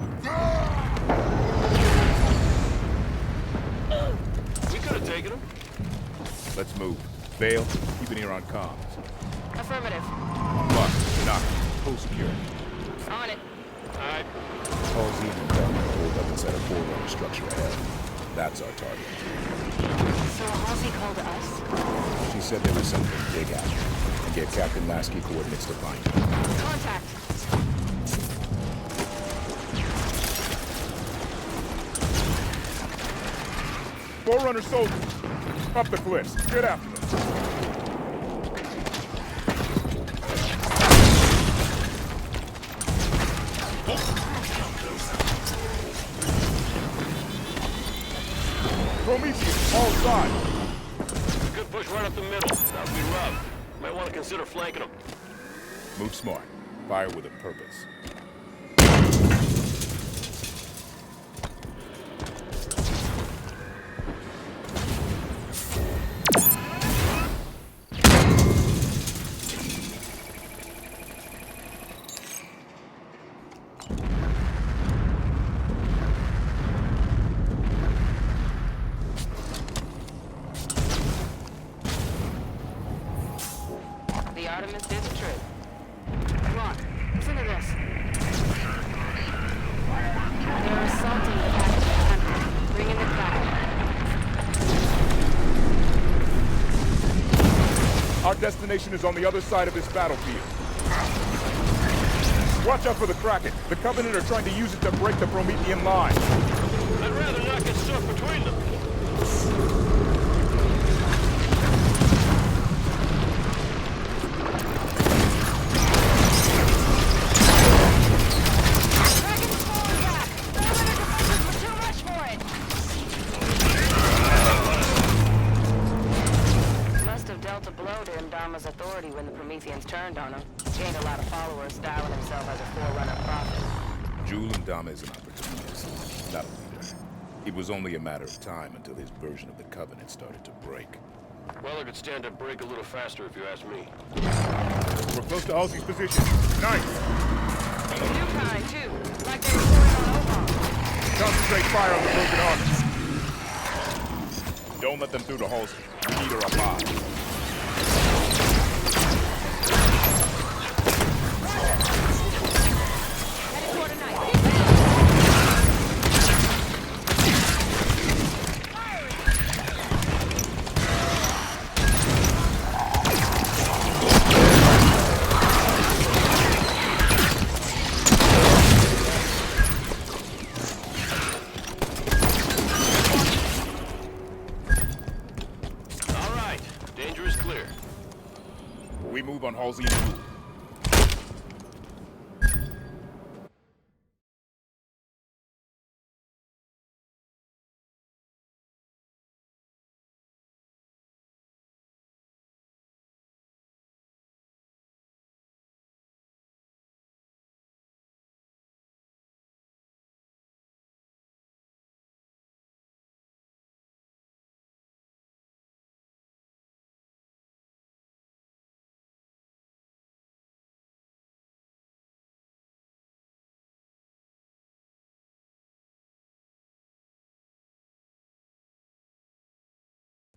We could have taken him. Let's move. Vale, keep an ear on comms. Affirmative. Buck, knock. Full security. On it. Alright. Halsey and Dunn pulled up inside a forerunner structure ahead. That's our target. So Halsey called us? She said there was something big happening and gave Captain Lasky coordinates to find it. Contact. Forerunner soldiers! Up the cliffs. Get after them. Prometheus, all sides. Good push right up the middle. That'll be rough. Might want to consider flanking them. Move smart. Fire with a purpose. The Artemis did the trick. Come on, listen to this. They're assaulting the Captain Hunter. Bring in the crowd. Our destination is on the other side of this battlefield. Watch out for the Kraken. The Covenant are trying to use it to break the Promethean line. I'd rather not get stuck between them. Dragon's falling back! The other defenses were too much for it! Must have dealt a blow to Ndama's authority when the Prometheans turned on him. Gained a lot of followers, styling himself as a forerunner prophet. Jul Ndama is an opportunist, not a leader. It was only a matter of time until his version of the Covenant started to break. Well, I could stand to break a little faster if you ask me. We're close to Halsey's position. Nice! New kind, too. Like they reported on Oban. Concentrate fire on the broken armies. Don't let them through to Halsey. We need her alive. Headed toward a knife. All right. Danger is clear. We move on Halsey and Jul.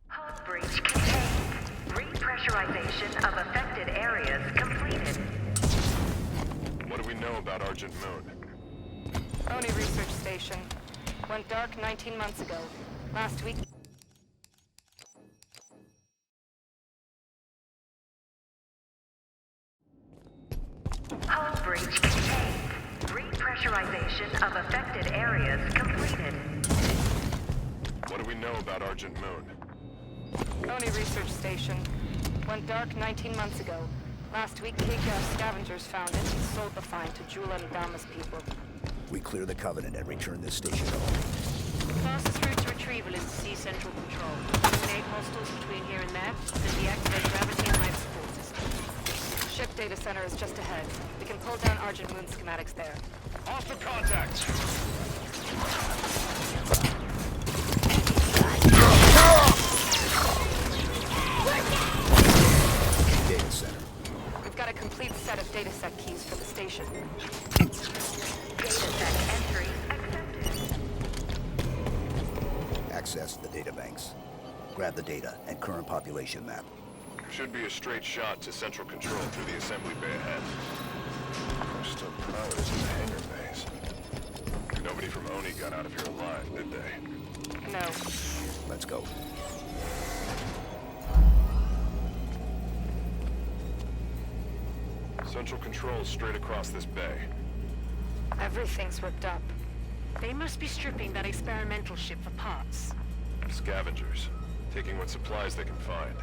Hull breach contained. Repressurization of affected areas completed. What do we know about Argent Moon? Oni Research Station. Went dark 19 months ago. Last week... Hull breach contained. Repressurization of affected areas completed. What do we know about Argent Moon? Oni Research Station. Went dark 19 months ago. Last week, Kikar scavengers found it and sold the find to Jul and Ndama's people. We clear the Covenant and return this station home. Fastest route to retrieval is to see Central Control. Eliminate hostiles between here and there, then deactivate gravity and life support systems. Ship data center is just ahead. We can pull down Argent Moon schematics there. Hostile contact! Data center. We've got a complete set of dataset keys for the station. Data set entered. access to the databanks. Grab the data and current population map. Should be a straight shot to central control through the assembly bay ahead. There's still prowlers in the hangar bays. Nobody from Oni got out of here alive, did they? No. Let's go. Central control's straight across this bay. Everything's ripped up. They must be stripping that experimental ship for parts. Scavengers, taking what supplies they can find.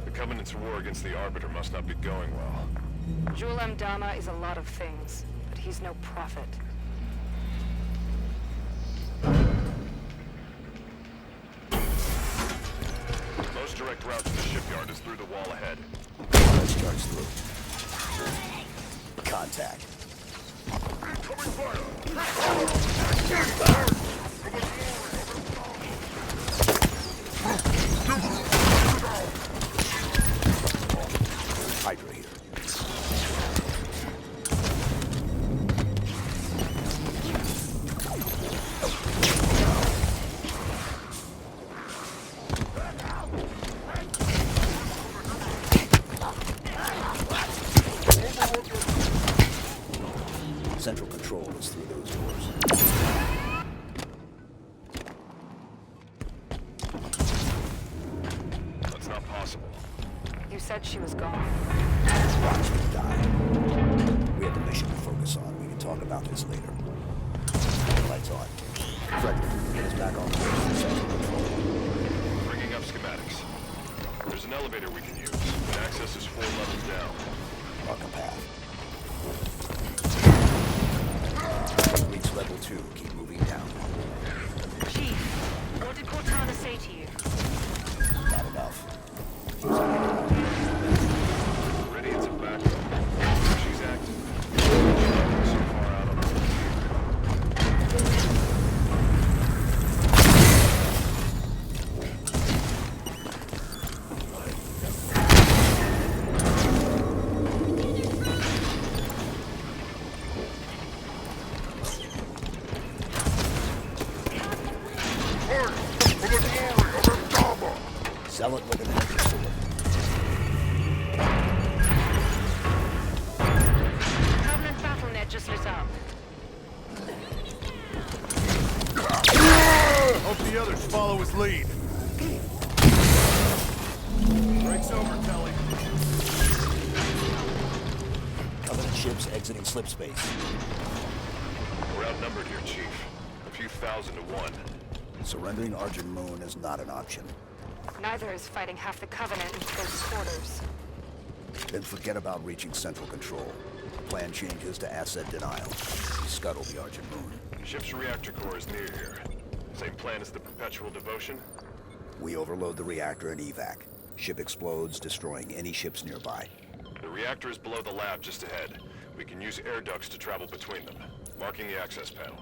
The Covenant's war against the Arbiter must not be going well. Julem Dama is a lot of things, but he's no prophet. Most direct route to the shipyard is through the wall ahead. Let's charge through. Contact. Hydra here. Central control is through those doors. That's not possible. You said she was gone. Watch me die. We have a mission to focus on. We can talk about this later. Lights on. Frederick, get us back on course for central control. Bringing up schematics. There's an elevator we can use, but access is 4 levels down. Mark a path. Reach level 2. Keep moving down. Chief, what did Cortana say to you? Not enough. Radiant's a backup. She's active. So far out on the Sell it with an energy sword. Covenant battle net just lit up. Hope the others follow his lead. Break's over, Kelly. Covenant ships exiting slip space. We're outnumbered here, Chief. A few thousand to one. Surrendering Argent Moon is not an option. Neither is fighting half the Covenant in close quarters. Then forget about reaching central control. Plan changes to asset denial. Scuttle the Argent Moon. Ship's reactor core is near here. Same plan as the Perpetual Devotion? We overload the reactor and evac. Ship explodes, destroying any ships nearby. The reactor is below the lab just ahead. We can use air ducts to travel between them. Marking the access panel.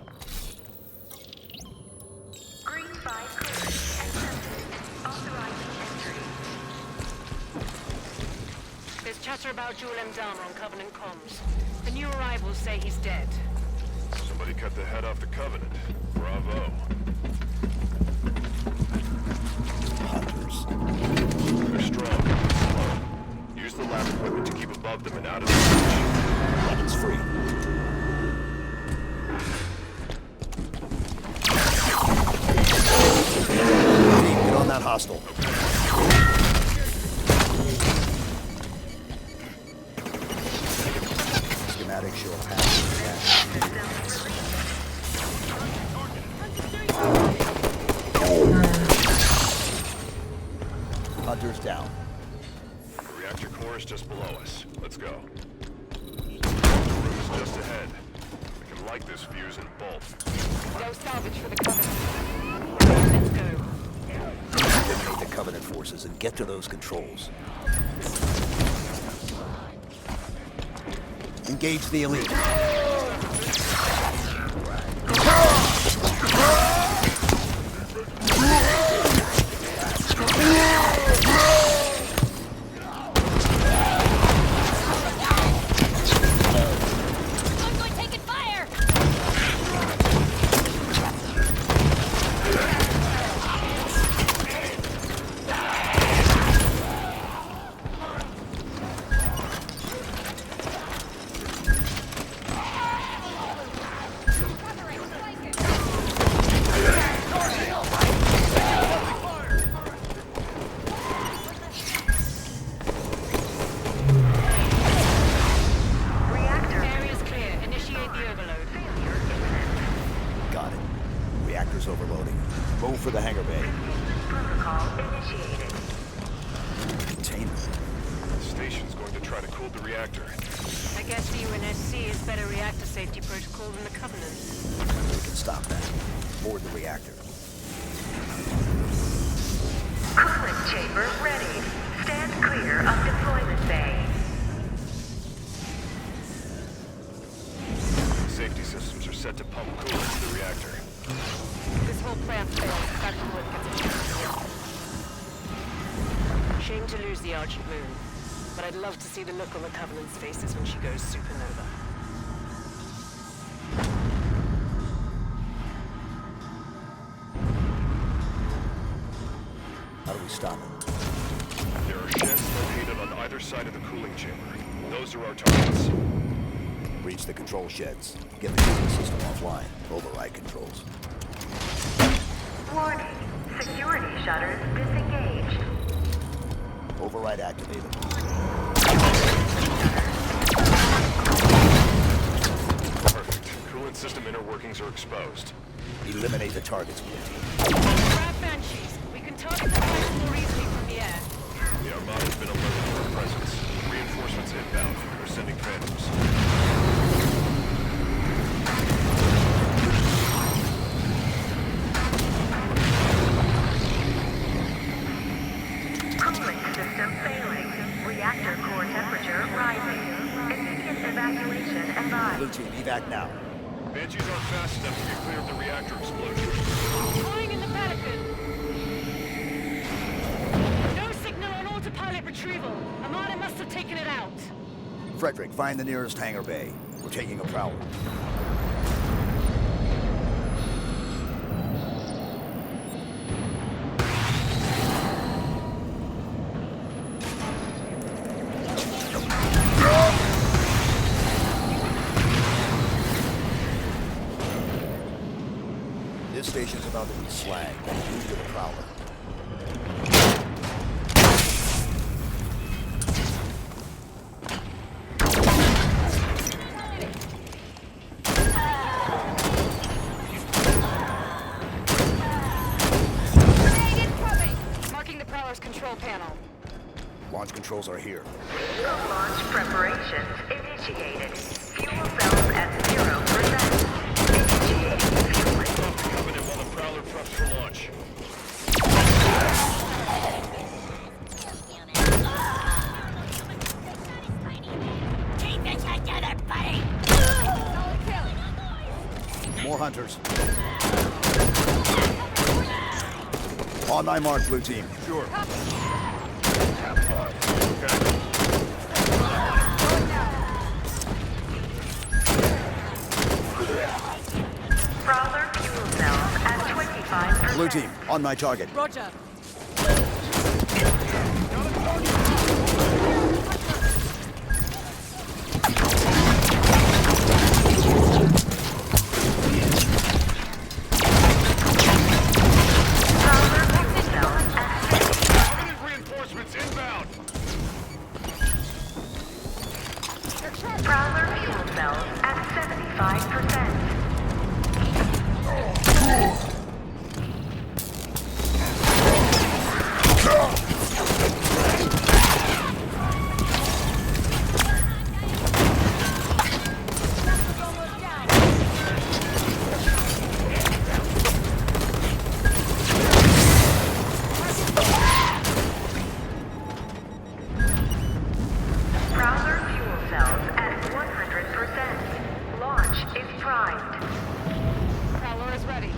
Green 5 cleared. Accepted. Authorizing entry. There's chatter about Julem Dama on Covenant comms. The new arrivals say he's dead. Somebody cut the head off the Covenant. Bravo. Hunters. They're strong, but slow. Use the lab equipment to keep above them and out of their reach. Weapons free. Get on that hostile. Schematic show a path. Hunters down. The reactor core is just below us. Let's go. The room is just ahead. We can light this fuse in both. No salvage for the Covenant. Let's go. Eliminate the Covenant forces and get to those controls. Engage the elite. Convoy taking fire! might have cooled the reactor. I guess the UNSC has better reactor safety protocol than the Covenant. We can stop that. Board the reactor. Coolant chamber ready. Stand clear of deployment bay. Safety systems are set to pump coolant to the reactor. This whole plan fails if Dr. Wood gets a chance to live. Shame to lose the Argent Moon, but I'd love to see the look on the Covenant's faces when she goes supernova. How do we stop it? There are sheds located on either side of the cooling chamber. Those are our targets. Reach the control sheds. Get the cooling system offline. Override controls. Warning. Security shutters disengaged. Override activated. Perfect. Coolant system inner workings are exposed. Eliminate the targets, Blue Team. Grab Banshees. We can target the flights more easily from the air. The Armada's been alerted to our presence. Reinforcements inbound. We're sending phantoms. Cooling system failing. Reactor core temperature rising. Immediate evacuation Blue advised. Team, evac now. Banshees aren't fast enough to get clear of the reactor explosion. Flying in the Pelican. No signal on autopilot retrieval. Armada must have taken it out. Frederick, find the nearest hangar bay. We're taking a prowler. This station's about to be slagged. Move to the prowler. Marking the Prowler's control panel. Launch controls are here. Launch preparations initiated. Fuel cells at 0%. Initiating fueling. Stop the Covenant while the Prowler preps for launch. More hunters. On my mark, Blue Team. Sure. Prowler fuel cells at 25%. Blue Team, on my target. Roger. Prowler fuel cells at Covenant reinforcements inbound. Prowler fuel cells at 75%. Prowler fuel cells at 100%. Launch is primed. Prowler is ready.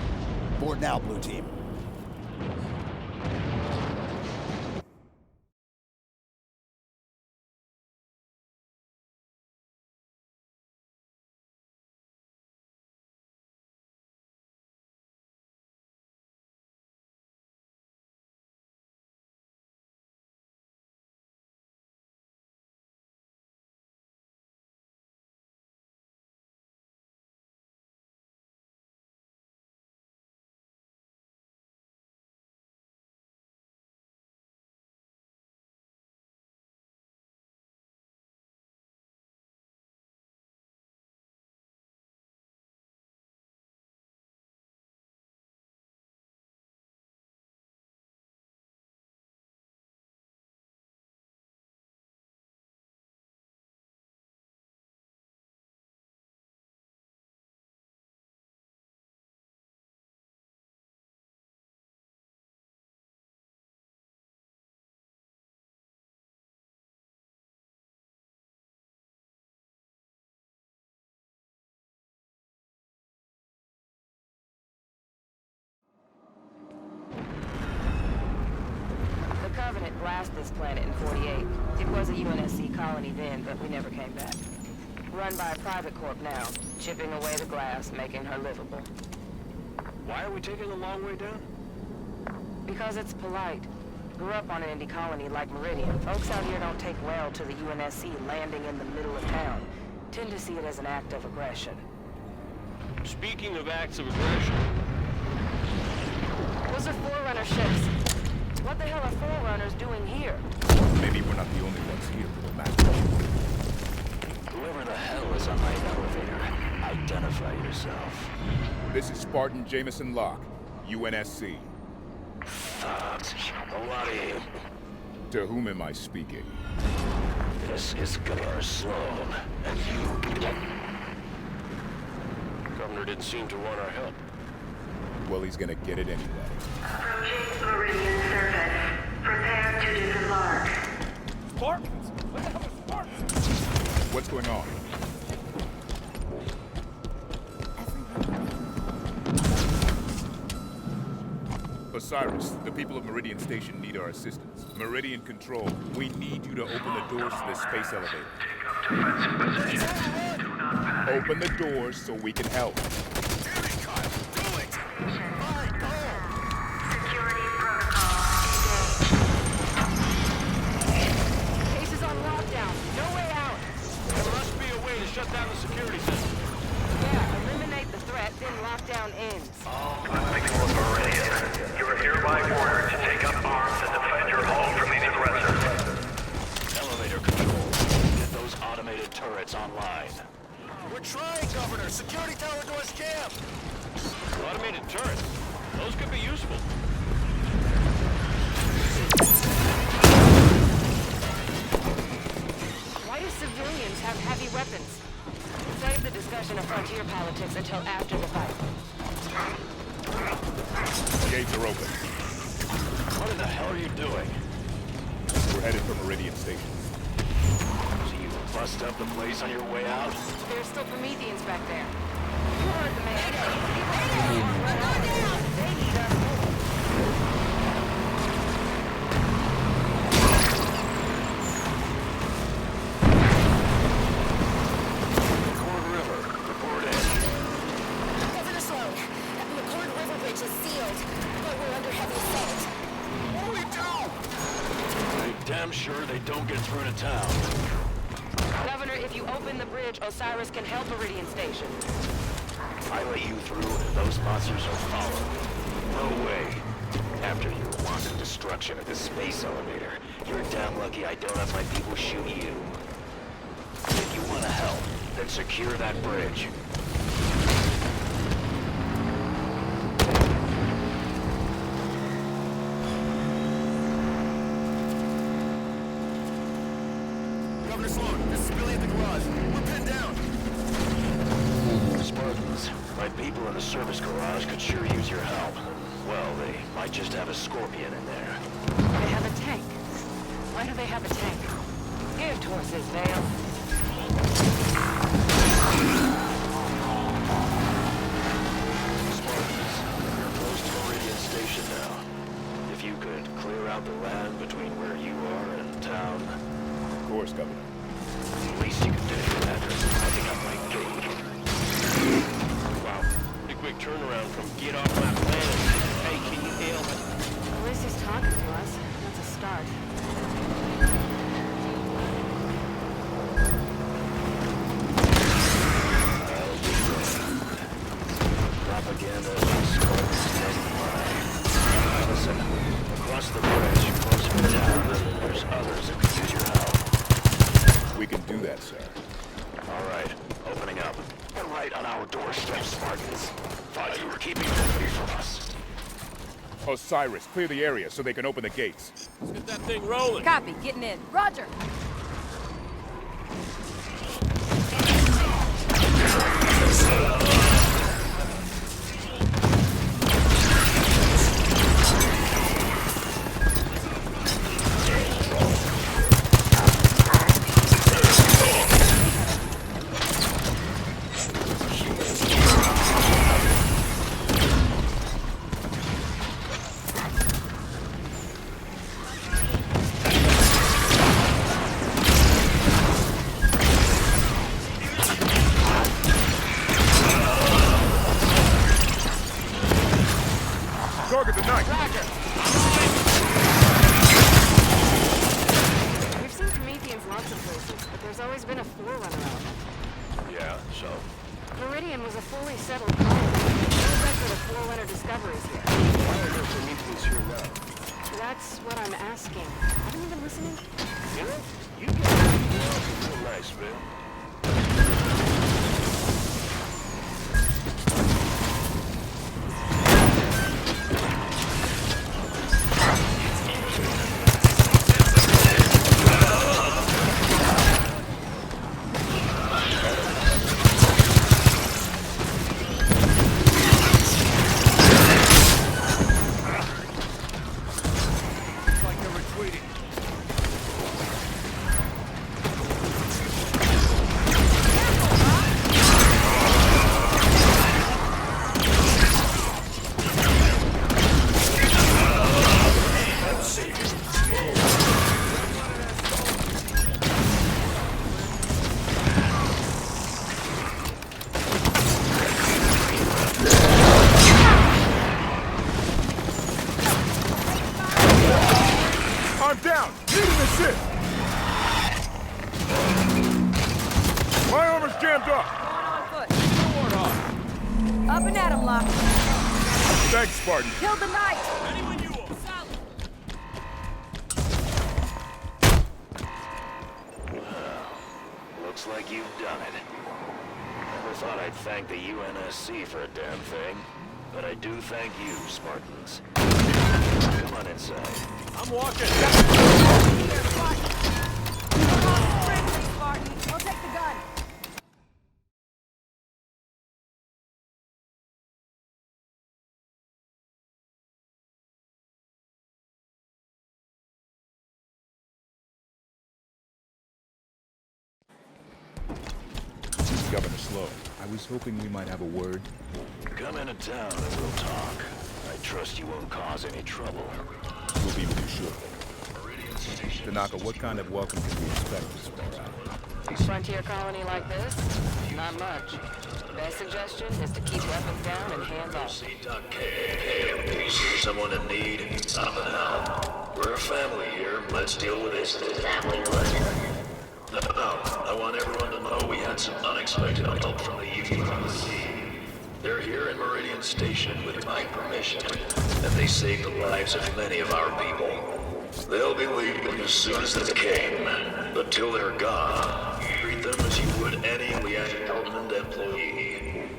passed this planet in 48. It was a UNSC colony then, but we never came back. Run by a private corp now, chipping away the glass, making her livable. Why are we taking the long way down? Because it's polite. Grew up on an indie colony like Meridian. Folks out here don't take well to the UNSC landing in the middle of town. Tend to see it as an act of aggression. Speaking of acts of aggression, Those are Forerunner ships. What the hell are Forerunners doing here? Maybe we're not the only ones here for the matter. Whoever the hell is on my elevator, identify yourself. This is Spartan Jameson Locke, UNSC. Thugs. A lot of you. To whom am I speaking? This is Governor Sloan, and you... Governor didn't seem to want our help. Well, he's gonna get it anyway. Approaching Meridian surface. Prepare to disembark. Spartans? What the hell is Spartans? What's going on? Osiris, the people of Meridian Station need our assistance. Meridian Control, we need you to open the doors to this space elevator. Open the doors so we can help. Security protocol engaged. Case is on lockdown. No way out. There must be a way to shut down the security system. Yeah, eliminate the threat, then lockdown ends. People of Meridian, you are hereby ordered to take up arms and defend your home from these aggressors. Elevator control. Get those automated turrets online. We're trying, Governor. Security tower doors jammed. Automated turrets. Those could be useful. Why do civilians have heavy weapons? Save the discussion of frontier politics until after the fight. Gates are open. What in the hell are you doing? We're headed for Meridian Station. So you bust up the place on your way out? There's still Prometheans back there. You heard the man. They need us more. Cord River, report in. Governor Sloan, the McCord River Bridge is sealed, but we're under heavy assault. What do we do? Are you damn sure they don't get through to town? Governor, if you open the bridge, Osiris can help Meridian Station. I let you through, those monsters will follow. No way. After your wanton destruction of the space elevator, you're damn lucky I don't have my people shoot you. If you want to help, then secure that bridge. Governor Sloan, this is Billy at the garage. We're pinned down. Spartans, my people in the service garage could sure use your help. Well, they might just have a scorpion in there. They have a tank. Why do they have a tank? Give horses, Vale. Spartans, you're close to Meridian Station now. If you could clear out the land between where you are and town, Of course, Governor. the least you can do after setting up my gate. Wow. Pretty quick turnaround from get off my planet. Hey, can you hail me? At least he's talking to us. That's a start. Propaganda is Spartans standing by. Listen, across the bridge, closer to town, there's others who could use your help. We can do that, sir. All right, opening up. They're right on our doorstep, Spartans. Thought you were keeping company from us. Osiris, clear the area so they can open the gates. Let's get that thing rolling. Copy, getting in. Roger. There's always been a forerunner of it. Yeah, so? Meridian was a fully settled planet. No record of forerunner discoveries here. Why are there Prometheans here now? That's what I'm asking. Haven't you been listening? You know, you get real nice, man. Like they're retreating. I'm down! Needing assist! My armor's jammed up! Up and at him, Locke. Thanks, Spartan. Kill the knight! Looks like you've done it. Never thought I'd thank the UNSC for a damn thing, but I do thank you, Spartans. Come on inside. I'm walking. Spartan, I'll take the gun. Governor Sloan, I was hoping we might have a word. Come into town and we'll talk. I trust you won't cause any trouble. We'll be with you shortly. Tanaka, what kind of welcome can we expect this far? Frontier colony like this? Not much. Best suggestion is to keep weapons down and hands off. Someone in need, stop it now. We're a family here. Let's deal with this. Family, No, I want everyone to know we had some unexpected help from the UNSC. They're here in Meridian Station with my permission, and they saved the lives of many of our people. They'll be leaving as soon as they came, but till they're gone, treat them as you would any Lieutenant government employee.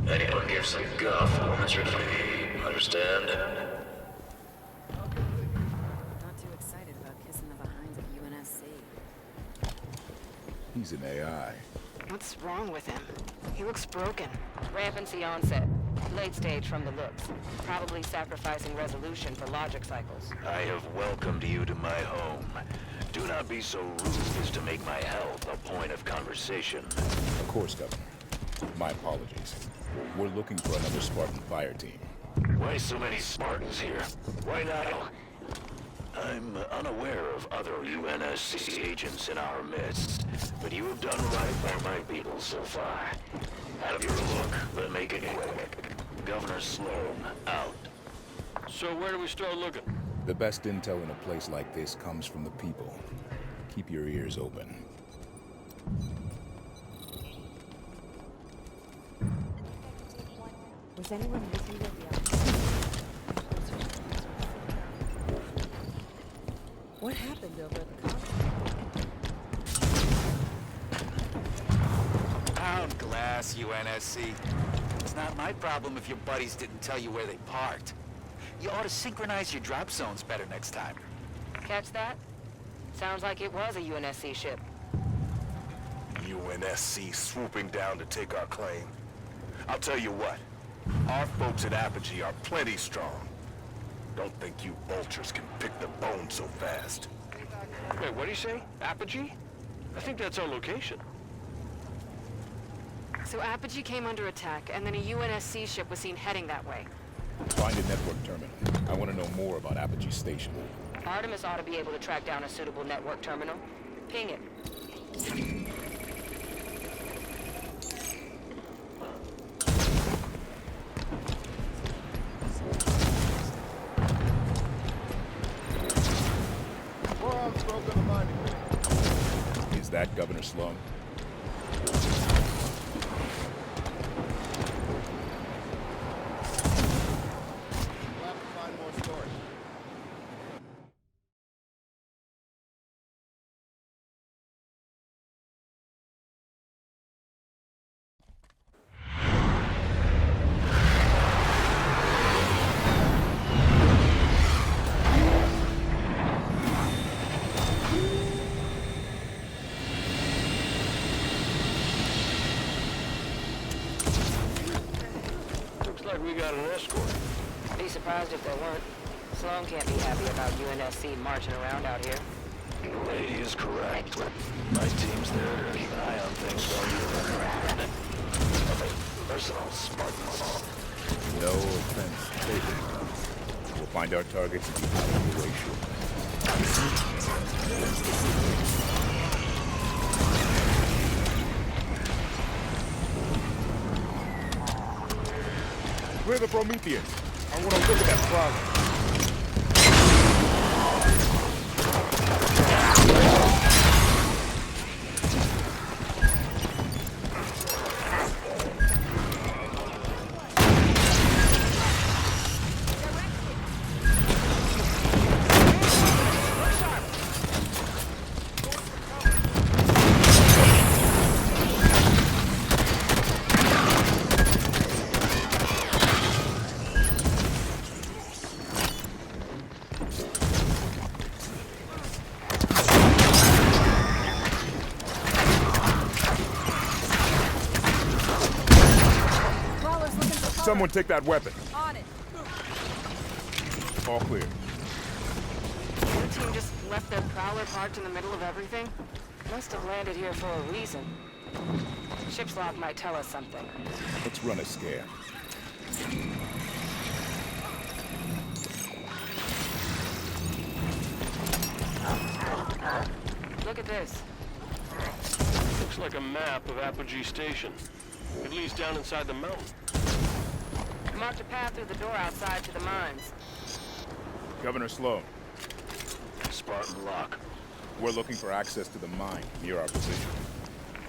Anyone gives them guff will answer to me, understand? Not too excited about kissing the behinds of UNSC. He's an AI. What's wrong with him? He looks broken. Rampancy onset. Late stage from the looks. Probably sacrificing resolution for logic cycles. I have welcomed you to my home. Do not be so rude as to make my health a point of conversation. Of course, Governor. My apologies. We're looking for another Spartan fire team. Why so many Spartans here? Why not? I'm unaware of other UNSC agents in our midst, but you have done right by my people so far. Have your look, but make it quick. Governor Sloan, out. So where do we start looking? The best intel in a place like this comes from the people. Keep your ears open. Was anyone listening to the What happened over at the conference? Pound glass, UNSC. It's not my problem if your buddies didn't tell you where they parked. You ought to synchronize your drop zones better next time. Catch that? Sounds like it was a UNSC ship. UNSC swooping down to take our claim. I'll tell you what, our folks at Apogee are plenty strong. Don't think you vultures can pick the bone so fast. Wait, what do you say? Apogee? I think that's our location. So Apogee came under attack, and then a UNSC ship was seen heading that way. Find a network terminal. I want to know more about Apogee Station. Artemis ought to be able to track down a suitable network terminal. Ping it. Is that Governor Governor Sloan. Looks like we got an escort. Be surprised if there weren't. Sloan can't be happy about UNSC marching around out here. The lady is correct. My team's there to keep an eye on things while you're around. Personal Spartans. No offense taken. We'll find our targets and keep out of the way shortly. Clear the Prometheans. I want to look at that problem. Someone take that weapon. On it. All clear. Your team just left their prowler parked in the middle of everything? Must have landed here for a reason. Ship's log might tell us something. Let's run a scare. Look at this. Looks like a map of Apogee Station. It leads down inside the mountain. Marked a path through the door outside to the mines. Governor Sloan, Spartan Lock. we're looking for access to the mine near our position.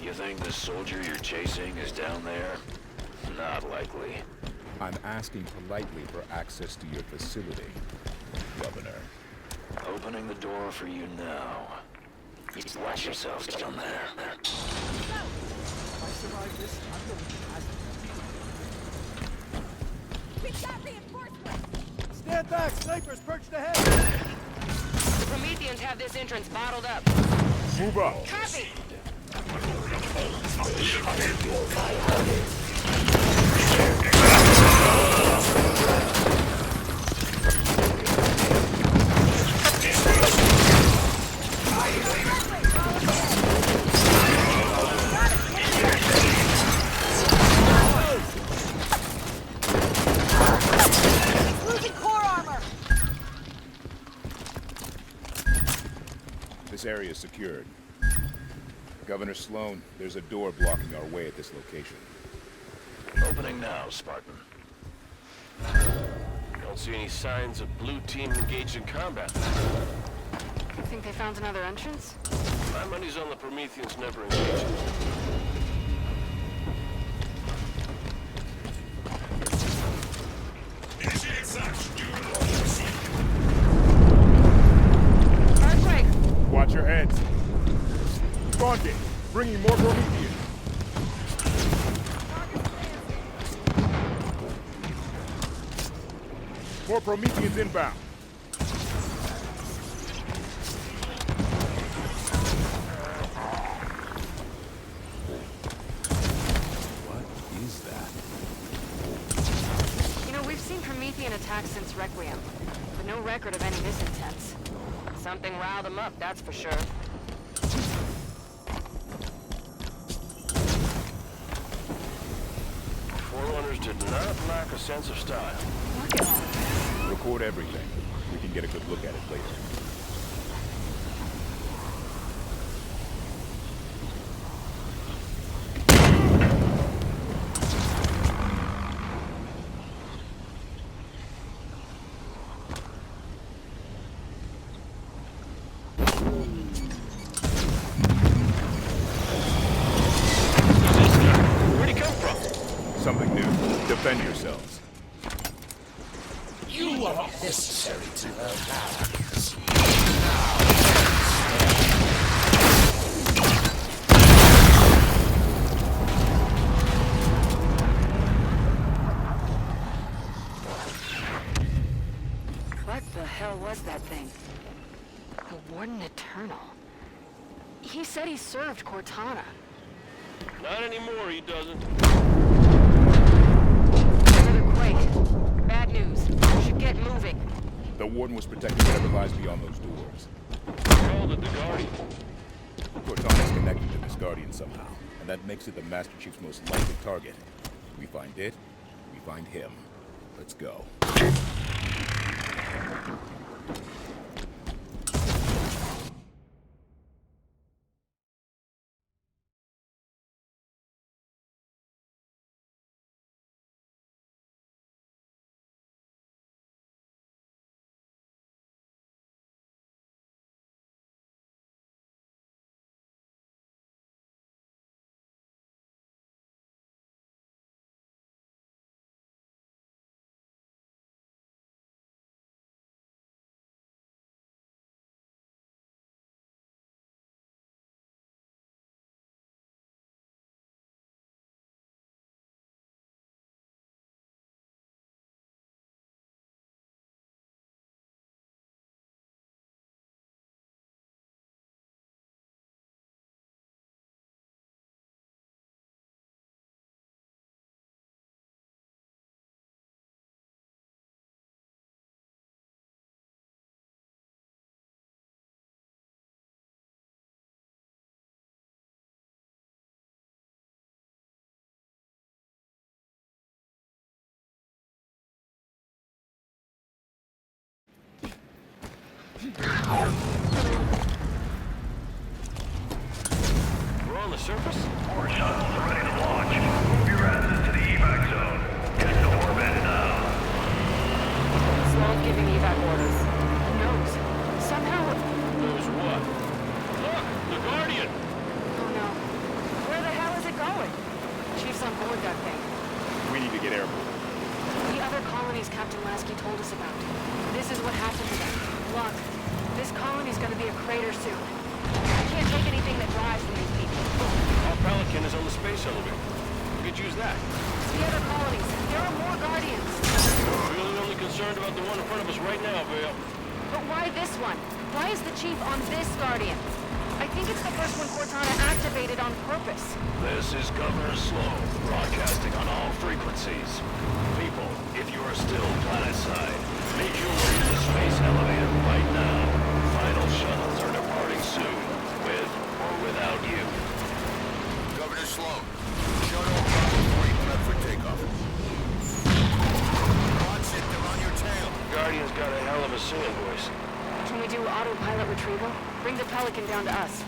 You think the soldier you're chasing is down there? Not likely. I'm asking politely for access to your facility, Governor. Opening the door for you now. You watch yourselves down there. We've got reinforcements! Stand back! Snipers perched ahead! The Prometheans have this entrance bottled up. Move up. Copy! Losing core armor! This area is secured. Governor Sloan, there's a door blocking our way at this location. Opening now, Spartan. Don't see any signs of blue team engaged in combat. You think they found another entrance? My money's on the Prometheans never engaged. Earthquake! Watch your heads. Bonding, bringing more Prometheans. More Prometheans inbound. What is that? You know, we've seen Promethean attacks since Requiem, but no record of any this intense. Something riled them up, that's for sure. Forerunners did not lack a sense of style. Look at all. Record everything. We can get a good look at it later. Defend yourselves. You are necessary to her plans. What the hell was that thing? The Warden Eternal. He said he served Cortana. Not anymore, he doesn't. Another quake. Bad news. We should get moving. The Warden was protecting whatever lies beyond those doors. Called it the Guardian. Cortana's connected to this Guardian somehow, and that makes it the Master Chief's most likely target. We find it, we find him. Let's go. We're on the surface? More shuttles are ready to launch. Move your asses to the evac zone. Get to orbit now. Sloan's giving evac orders. Who knows? Somehow... Knows what? Look! The Guardian! Oh no. Where the hell is it going? Chief's on board that thing. We need to get airborne. The other colonies Captain Lasky told us about. This is what happened to them. Look, this colony's gonna be a crater soon. I can't take anything that drives from these people. Our Pelican is on the space elevator. We could use that. The other colonies, there are more Guardians. We're really only concerned about the one in front of us right now, Vale. But why this one? Why is the Chief on this Guardian? I think it's the first one Cortana activated on purpose. This is Governor Sloan, broadcasting on all frequencies. People, if you are still planetside, make your way to the space elevator right now. Final shuttles are departing soon, with or without you. Governor Sloan, shuttle Bravo 3 prep for takeoff. Watch it, they're on your tail. Guardian's got a hell of a singing voice. Can we do autopilot retrieval? Bring the Pelican down to us.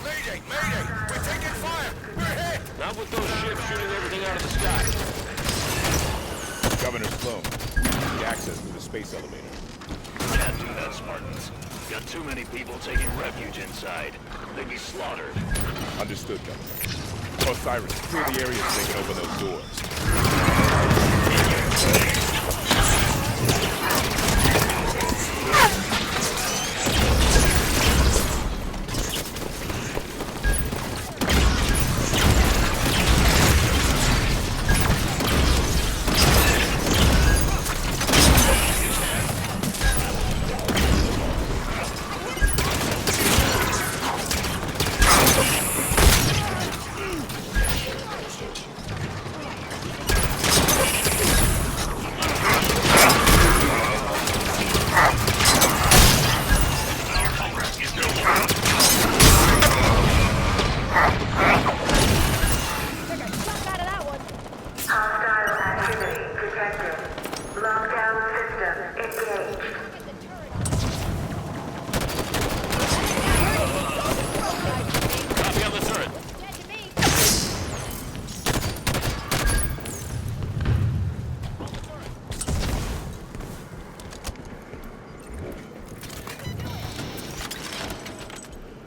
Mayday! Mayday! We're taking fire! We're hit! Not with those ships shooting everything out of the sky. Governor Sloan, the access to the space elevator. Can't do that, Spartans. Got too many people taking refuge inside. They'd be slaughtered. Understood, Governor. Osiris, clear the area so they can open those doors.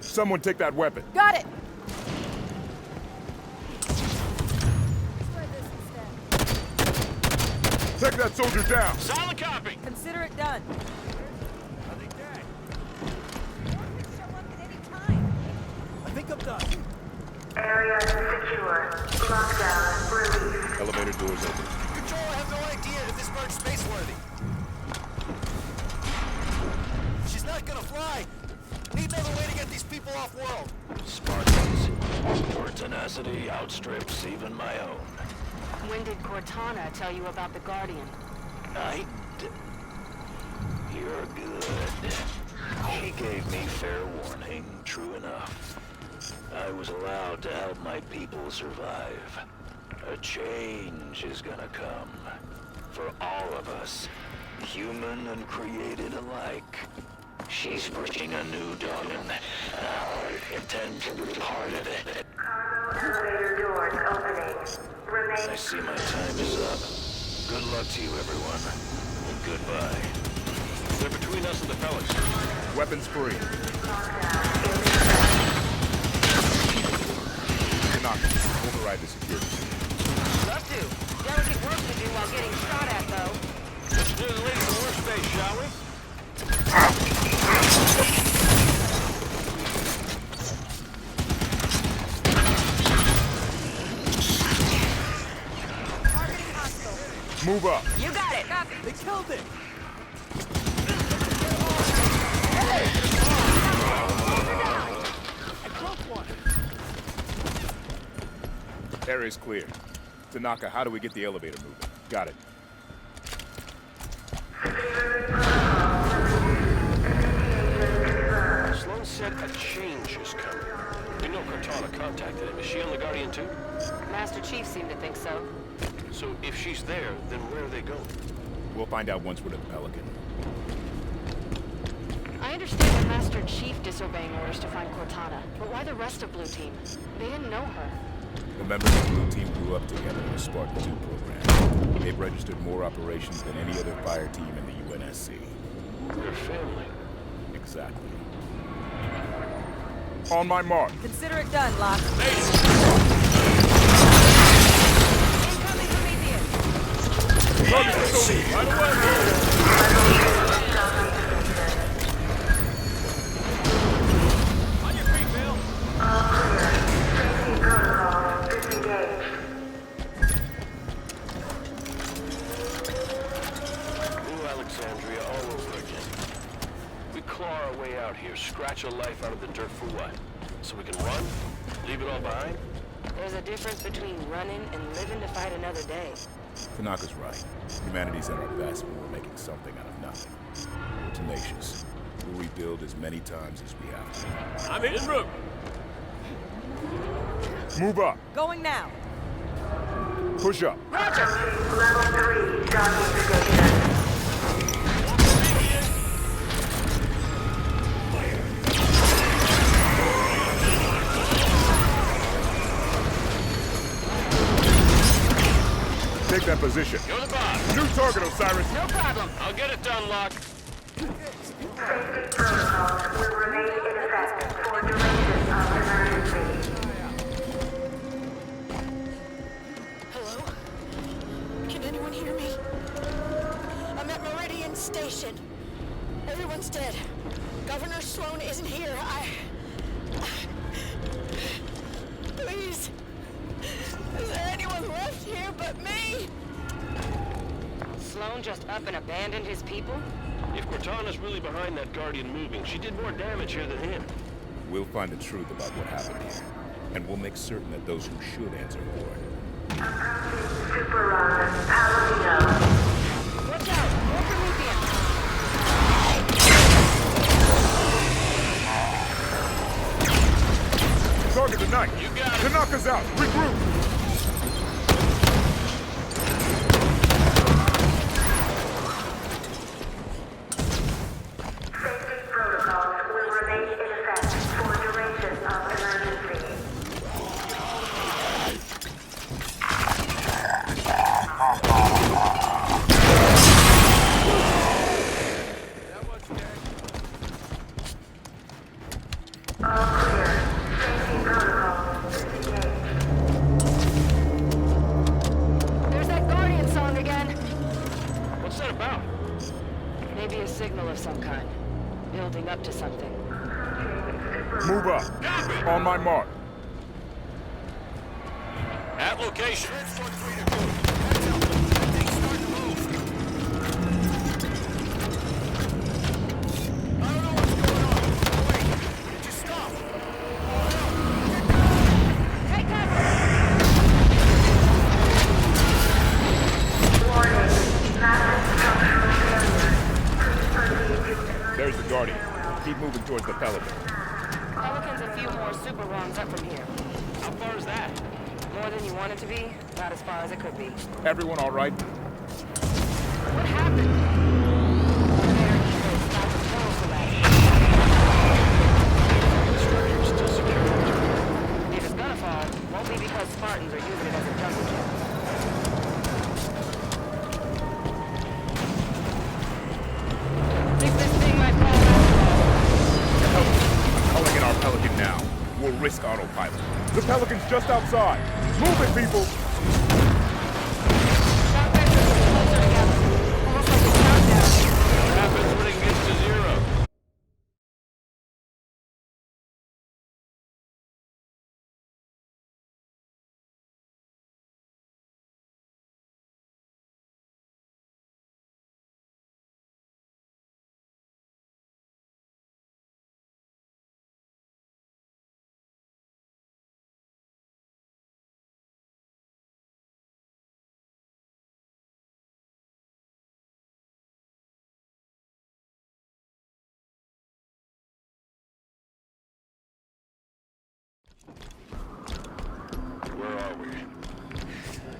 Someone take that weapon. Got it! that soldier down! Solid copy! Consider it done. Are they dead? I think I'm done. Area secure. Lockdown released. Elevator doors open. Control, I have no idea if this bird's space-worthy. She's not gonna fly. Need another way to get these people off-world. Spartans. Your tenacity outstrips even my own. When did Cortana tell you about the Guardian? You're good. She gave me fair warning, true enough. I was allowed to help my people survive. A change is gonna come. For all of us. Human and created alike. She's pushing a new dawn, and I intend to be part of it. Cargo elevator doors opening. Remain. I see my time is up. Good luck to you, everyone. And goodbye. They're between us and the Pelican. Weapons free. Tanaka, override the security. Love to. Delicate work to do while getting shot at, though. Let's do the lady the worst face, shall we? Move up. You got it. Copy. They killed it! I broke one! Area's clear. Tanaka, how do we get the elevator moving? Got it. Sloan said a change is coming. We know Cortana contacted him. Is she on the Guardian too? Master Chief seemed to think so. So if she's there, then where are they going? We'll find out once we're at the Pelican. I understand the Master Chief disobeying orders to find Cortana, but why the rest of Blue Team? They didn't know her. The members of the Blue Team grew up together in the Spartan 2 program. They've registered more operations than any other fire team in the UNSC. They're family. Exactly. On my mark. Consider it done, Locke. Incoming Prometheus. Target facility, right away! On your feet, Bill! Safety protocol disengaged. New Alexandria all over again. We claw our way out here, scratch a life out of the dirt for what? So we can run? Leave it all behind? There's a difference between running and living to fight another day. Tanaka's right. Humanity's at our best when we're making something out of nothing. We're tenacious. We'll rebuild as many times as we have to. I'm in route. Move up. Going now. Push up. Level 3 docking station. Take that position. You're the boss. New target, Osiris. No problem. I'll get it done, Locke. Safety protocols will remain in effect for duration of emergency. Hello? Can anyone hear me? I'm at Meridian Station. Everyone's dead. Governor Sloan isn't here. Please. Is there anyone left here but me? Sloan just up and abandoned his people? If Cortana's really behind that Guardian moving, she did more damage here than him. We'll find the truth about what happened here. And we'll make certain that those who should answer for it. Super Run, Palomino. Watch out! More Prometheus! Target tonight. You got it. Tanaka's out. Regroup. Safety protocols will remain in effect for duration of emergency. All clear. Safety protocols disengaged. leading up to something. Move up. On my mark. At location. There's the Guardian. Keep moving towards the Pelican. Pelican's a few more super runs up from here. How far is that? More than you want it to be, about as far as it could be. Everyone all right? What happened? Elevator Evo stopped the tunnel collapse. The structure is still secure. If it's gonna fall, it won't be because Spartans are using it as a jungle gym. Think this thing might fall after all. Calling in our Pelican now. We'll risk autopilot. The Pelican's just outside. Move it, people! Shock vectors are closer together. Almost like a countdown. What happens when it gets to zero? Where are we?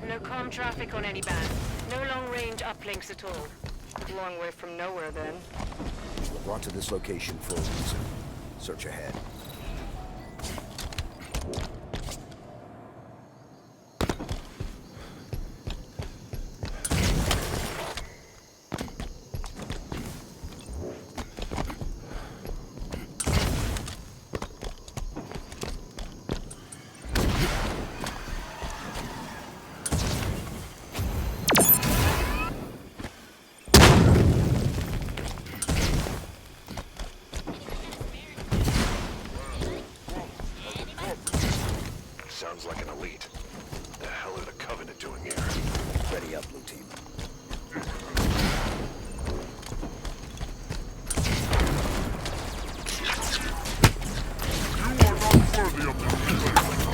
No comm traffic on any band. No long-range uplinks at all. Long way from nowhere, then. We're brought to this location for a reason. Search ahead. Sounds like an elite. The hell are the Covenant doing here? Ready up, Blue Team. You are not worthy of this place.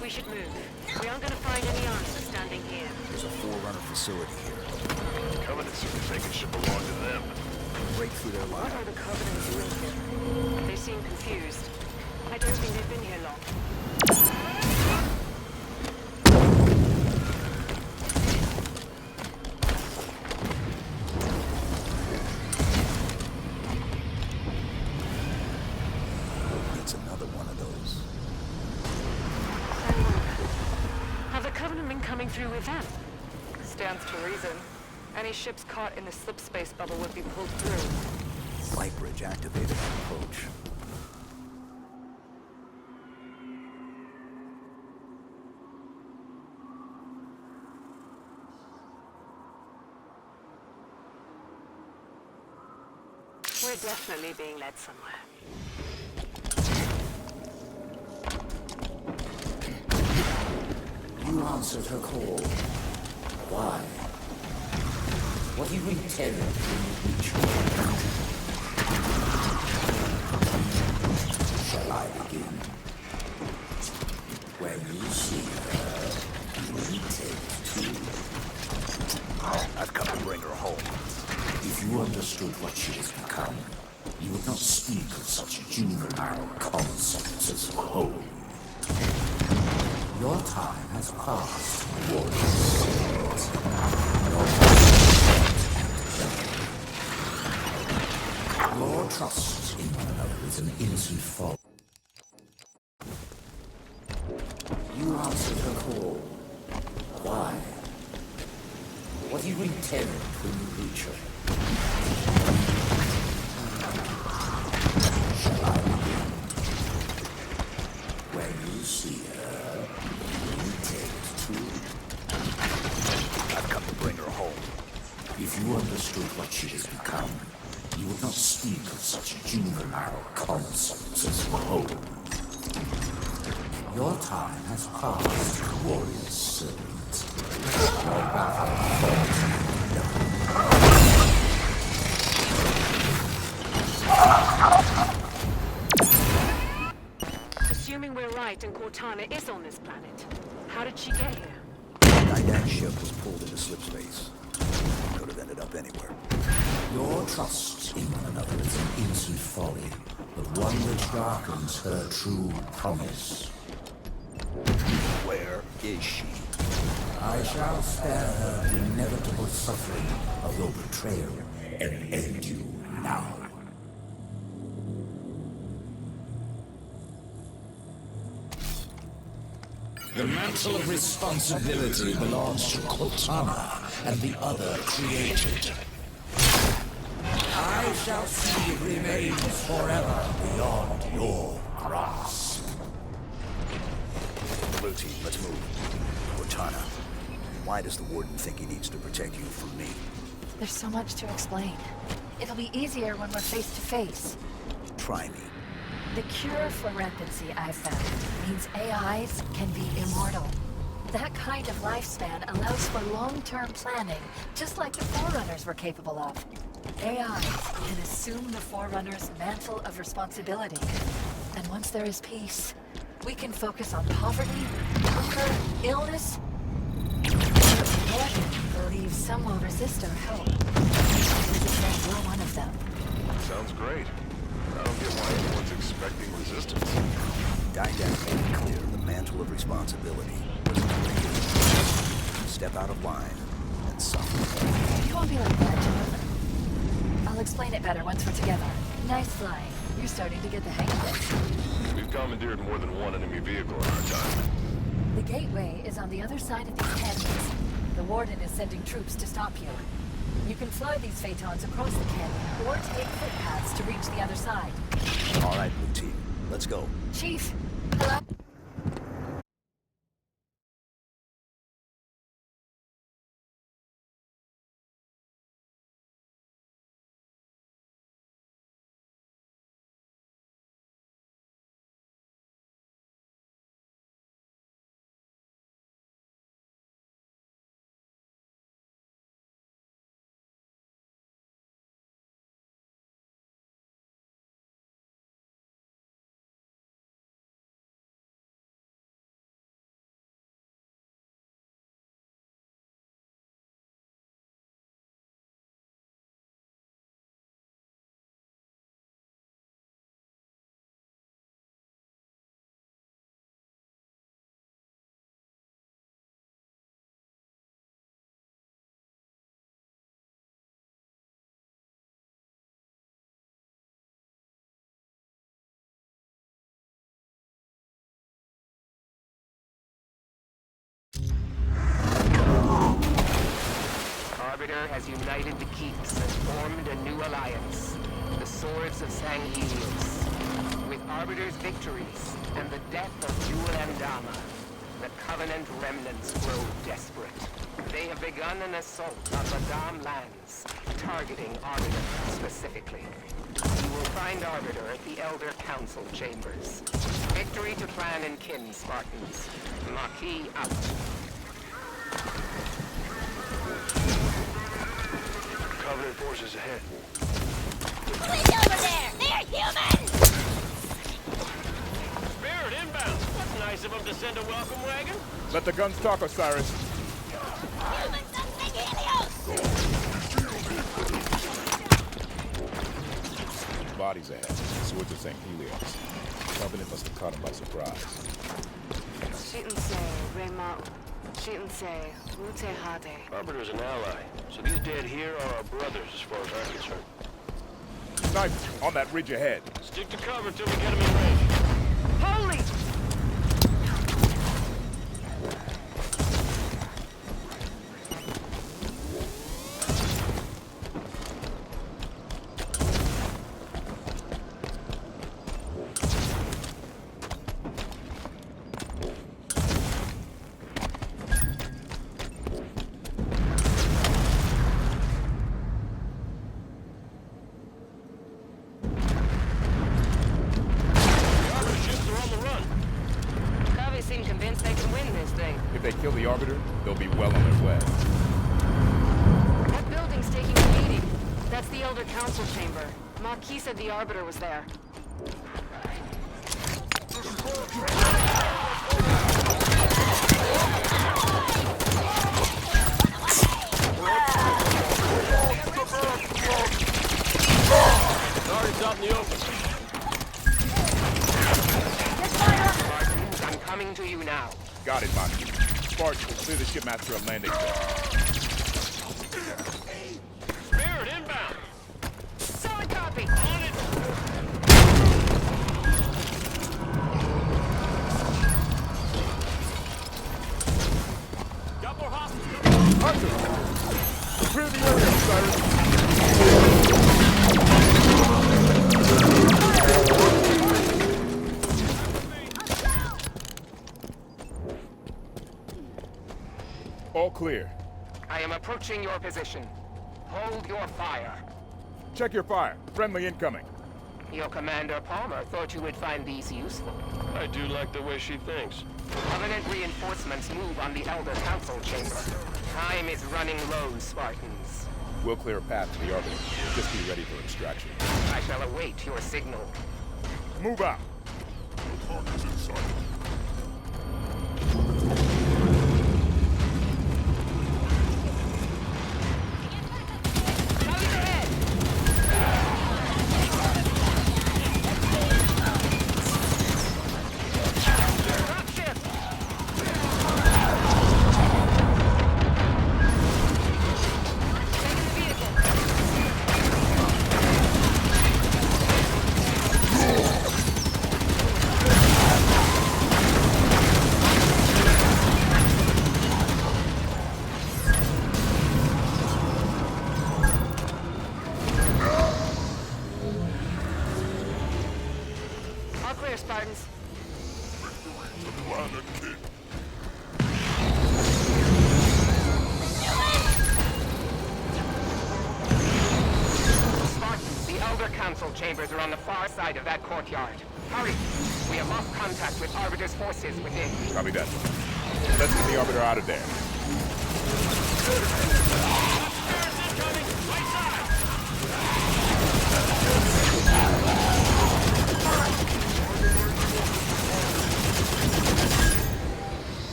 We should move. We aren't going to find any answers standing here. There's a Forerunner facility here. Covenant seem to think it should belong to them. Break through their What line. are the Covenant doing here? They seem confused. I don't think they've been here long. It's another one of those. Have the Covenant been coming through with them? Stands to reason. Any ships caught in the slip space bubble would be pulled through. Light bridge activated on approach. We're definitely being led somewhere. You answered her call. Why? What do you intend when you reach her? Shall I begin? When you see her, you intend to. I've come to bring her home. If you understood what she has become, you would not speak of such juvenile concepts as home. Your time has passed, warriors. Your Your trust in one another is an innocent fault. You answered her call. Why? What do you she will tell when you reach her. Shall I begin? When you see her, you take it too. I've come to bring her home. If you understood what she has become, you would not speak of such juvenile concepts as home. Your time has passed, warrior servant. Your battle Assuming we're right and Cortana is on this planet, how did she get here? Didak's ship was pulled into slip space. Could have ended up anywhere. Your trust in one another is an innocent folly, but one which darkens her true promise. Where is she? I shall spare her the inevitable suffering of your betrayal and end you now. The mantle of responsibility belongs to Cortana and the other created. I shall see it remains forever beyond your grasp. Blue team, let's move. Cortana, why does the Warden think he needs to protect you from me? There's so much to explain. It'll be easier when we're face to face. Try me. The cure for rampancy, I've found, means AIs can be immortal. That kind of lifespan allows for long-term planning, just like the Forerunners were capable of. AIs can assume the Forerunner's mantle of responsibility. And once there is peace, we can focus on poverty, hunger, illness. The Warden believes some will resist our help. We're one of them. Sounds great. I don't get why anyone's expecting resistance. Didak made it clear the mantle of responsibility was to step out of line and suffer. You won't be like that, Jonathan. I'll explain it better once we're together. Nice flying. You're starting to get the hang of it. We've commandeered more than one enemy vehicle in our time. The gateway is on the other side of these canyons. The Warden is sending troops to stop you. You can fly these Phaetons across the canyon or take footpaths to reach the other side. All right, Blue Team. Let's go. Chief, hello? Arbiter has united the Keeps and formed a new alliance, the Swords of Sanghelios. With Arbiter's victories and the death of Jewel Andama, the Covenant remnants grow desperate. They have begun an assault on Badam lands, targeting Arbiter specifically. You will find Arbiter at the Elder Council chambers. Victory to Clan and Kin, Spartans. Maquis out. Covenant forces ahead. Who's over there? They're human! Spirit inbound. That's nice of them to send a welcome wagon. Let the guns talk, Osiris. Humans of Sanghelios! Bodies ahead. Swords of St. Helios. Covenant must have caught him by surprise. Shitensei, Reima'u. Shitensei, Ute Hade. Arbiter's an ally, so these dead here are our brothers as far as I'm concerned. Sniper, on that ridge ahead. Stick to cover till we get them in range. Holy! If they kill the Arbiter, they'll be well on their way. That building's taking a beating. That's the Elder Council chamber. Maquis said the Arbiter was there. Target's out in the open. Spartans, I'm coming to you now. Got it, Maquis. Spartan, clear the shipmaster at landing zone. Spirit inbound. Solid copy. On it. Got more hostiles. Hunter! Clear the area, Cyrus! All clear. I am approaching your position. Hold your fire. Check your fire. Friendly incoming. Your Commander Palmer thought you would find these useful. I do like the way she thinks. Covenant reinforcements move on the Elder Council chamber. Time is running low, Spartans. We'll clear a path to the Arbiter. Just be ready for extraction. I shall await your signal. Move out! All clear, Spartans. Spartans, the Elder Council chambers are on the far side of that courtyard. Hurry! We have lost contact with Arbiter's forces within. Copy that. Let's get the Arbiter out of there.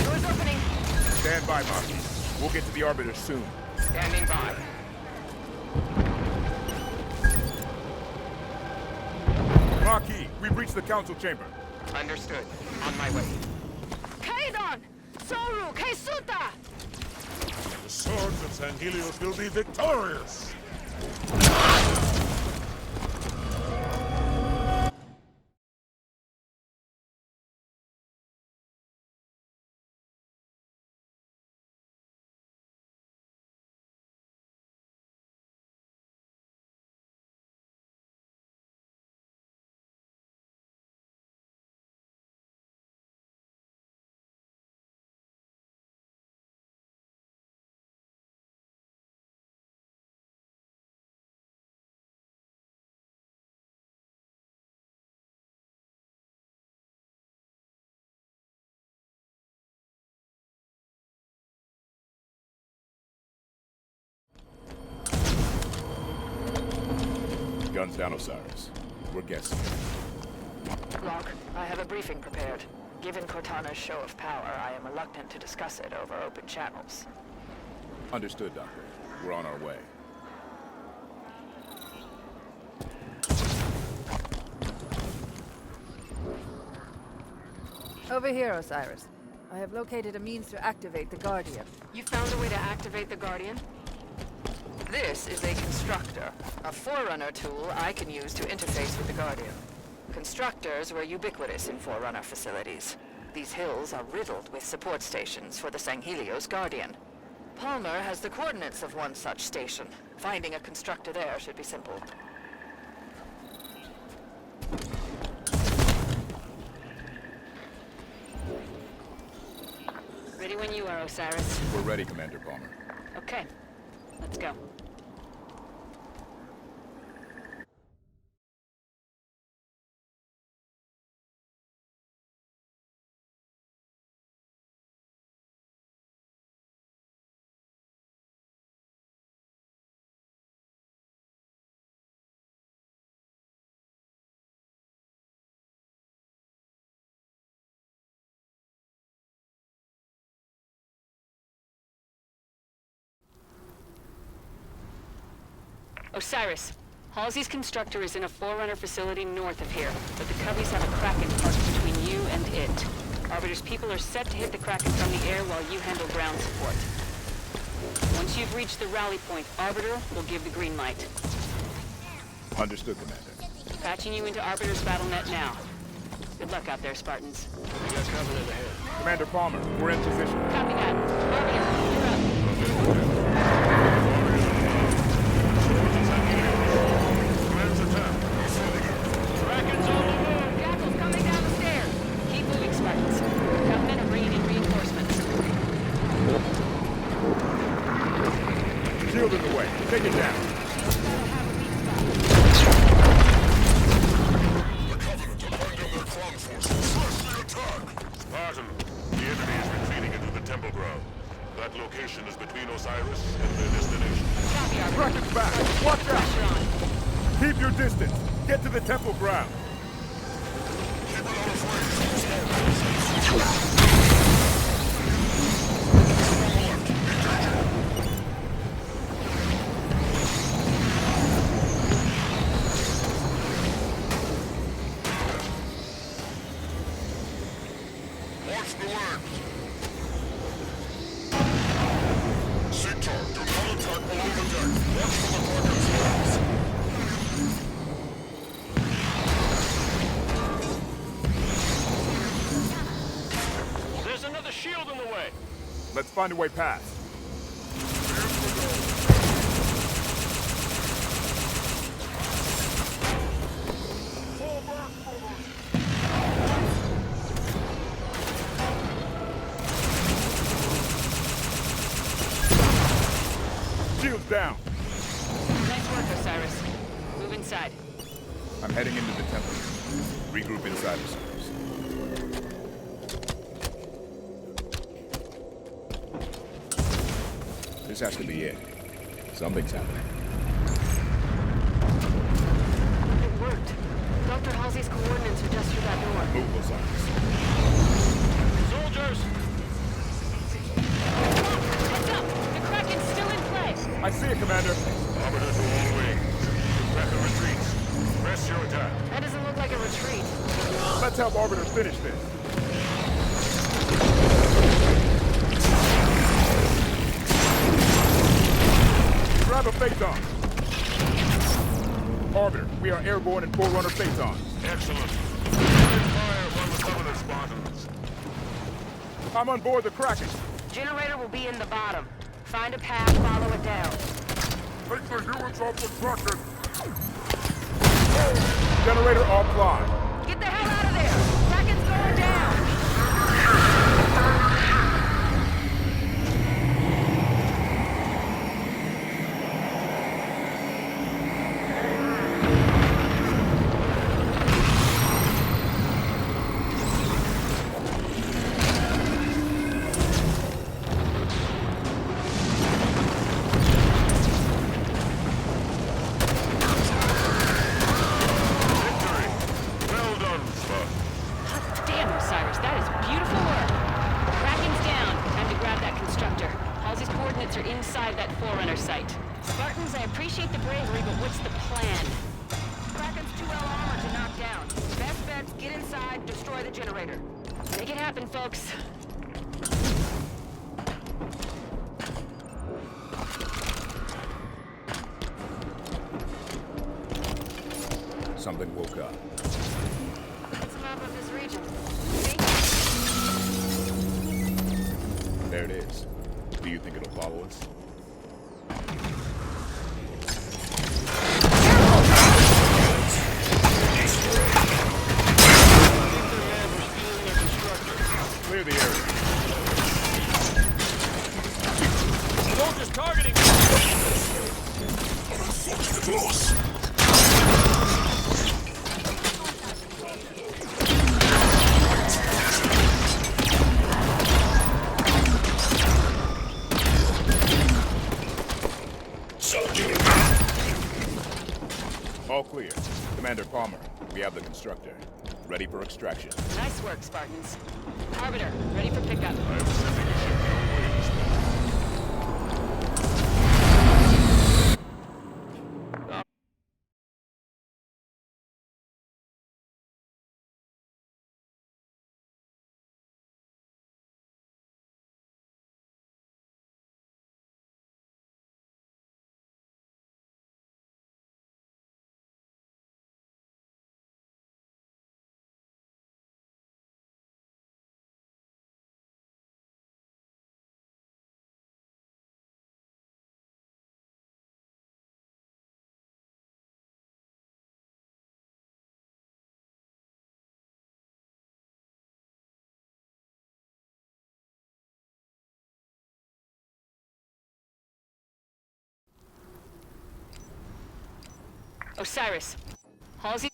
Doors opening. Stand by, Maquis. We'll get to the Arbiter soon. Standing by. Maquis, we've reached the Council chamber. Understood. On my way. Kaidon! Soru! Keisuta! The swords of San Helios will be victorious! Guns down, Osiris. We're guessing. Locke, I have a briefing prepared. Given Cortana's show of power, I am reluctant to discuss it over open channels. Understood, Doctor. We're on our way. Over here, Osiris. I have located a means to activate the Guardian. You found a way to activate the Guardian? This is a constructor, a Forerunner tool I can use to interface with the Guardian. Constructors were ubiquitous in Forerunner facilities. These hills are riddled with support stations for the Sanghelios Guardian. Palmer has the coordinates of one such station. Finding a constructor there should be simple. Ready when you are, Osiris. We're ready, Commander Palmer. Okay, let's go. Osiris, Halsey's constructor is in a Forerunner facility north of here, but the Cubbies have a Kraken parked between you and it. Arbiter's people are set to hit the Kraken from the air while you handle ground support. Once you've reached the rally point, Arbiter will give the green light. Understood, Commander. Patching you into Arbiter's battle net now. Good luck out there, Spartans. We got Covenant ahead. Commander Palmer, we're in position. Copy that. Arbiter, you're up. Kraken's on the move! Jackal's coming down the stairs. Keep moving, Spartans. Covenant are bringing in reinforcements. Shield in the way. Take it down. Spartan, the enemy is retreating into the temple ground. That location is between Osiris and their destination. Copy, Arbiter. Kraken's back. Watch Pressure out. on. Keep your distance. Get to the temple ground. Watch the word. Centaur, do not attack below the deck. Watch for the Kraken's arms. There's another shield in the way! Let's find a way past. Shields down. Nice work, Osiris. Move inside. I'm heading into the temple. Regroup inside the circles. This has to be it. Something's happening. It worked. Dr. Halsey's coordinates are just through that door. Move, Osiris. Soldiers! Heads up! The Kraken's still in play! I see it, Commander. Arbiter to all wings. Kraken retreats. Press your attack. That doesn't look like a retreat. Let's help Arbiter finish this. Grab a Phaeton. Arbiter, we are airborne and Forerunner Phaetons. Excellent. Open fire upon the Covenant Spartans. I'm on board the Kraken. Generator will be in the bottom. Find a path, follow it down. Take the humans off the Kraken. Generator offline. Get the hell out of there! Kraken's going down! Damn, Osiris, that is beautiful work. Kraken's down. Time to grab that constructor. Halsey's coordinates are inside that Forerunner site. Spartans, I appreciate the bravery, but what's the plan? Kraken's 2L armor to knock down. Best bet's get inside, destroy the generator. Make it happen, folks. Something woke up. That's a map of this region. See? There it is. Do you think it'll follow us? Clear the area. Soldiers targeting! Close. All clear. Commander Palmer, we have the constructor. Ready for extraction. Nice work, Spartans. Arbiter, ready for pickup. I am sending a ship your way, Osiris. Halsey...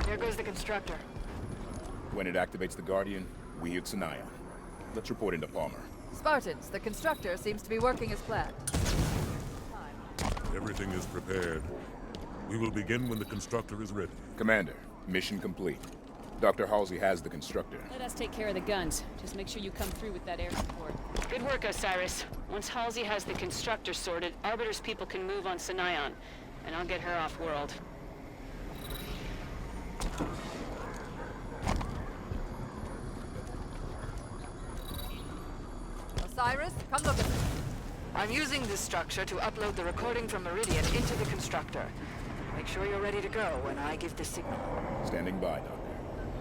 There goes the constructor. When it activates the Guardian, we use Sanion. Let's report into Palmer. Spartans, the constructor seems to be working as planned. Everything is prepared. We will begin when the constructor is ready. Commander, mission complete. Dr. Halsey has the constructor. Let us take care of the guns. Just make sure you come through with that air support. Good work, Osiris. Once Halsey has the constructor sorted, Arbiter's people can move on Sanion, and I'll get her off-world. Osiris, come look at this. I'm using this structure to upload the recording from Meridian into the constructor. Make sure you're ready to go when I give the signal. Standing by, Doctor.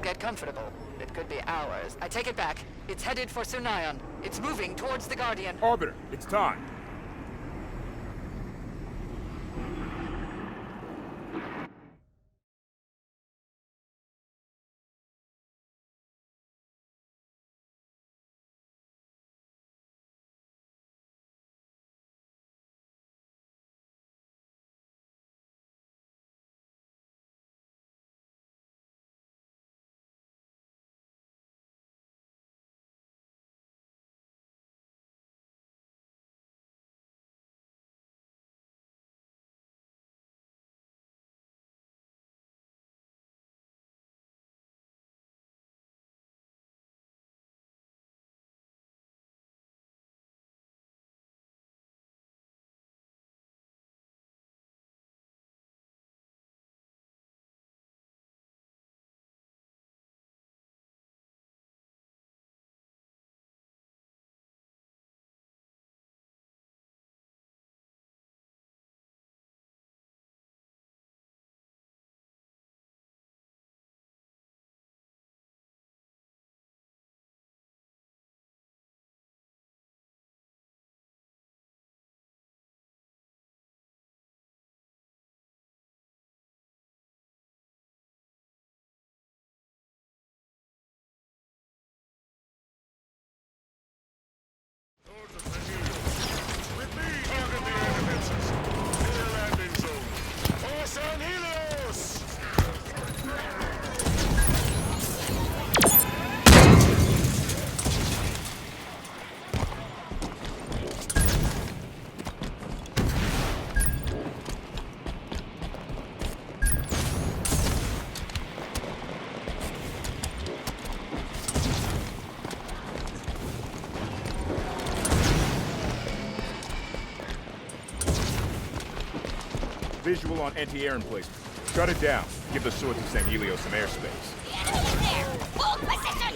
Get comfortable. It could be hours. I take it back. It's headed for Sunion. It's moving towards the Guardian. Arbiter, it's time. With me! Target the air defenses! Clear landing zone! For San Helios! Visual on anti-air emplacement. Shut it down. Give the Swords of San Helios some airspace. Enemy there! Full position!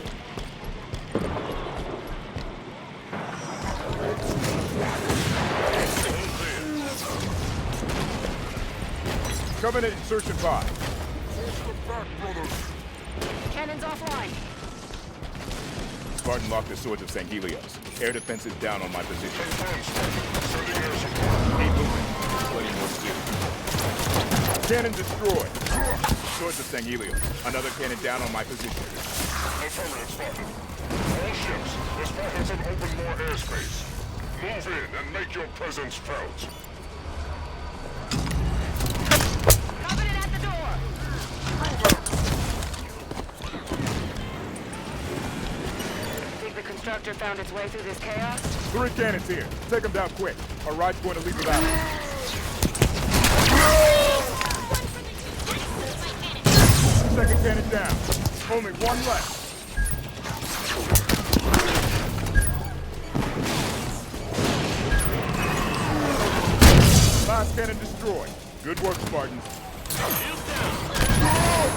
Covenant insertion pod. Cannons offline. Spartan lock the Swords of San Helios. Air defense is down on my position. Keep moving. Plenty more to do. Cannon destroyed. Swords of San Helios. Another cannon down on my position. Affirmative, Spartan. All ships, the Spartans have opened more airspace. Move in and make your presence felt. Covenant at the door! Take the constructor found its way through this chaos? 3 cannons here. Take them down quick. Our ride's going to leave without them. Second cannon down. Only one left. Last cannon destroyed. Good work, Spartans.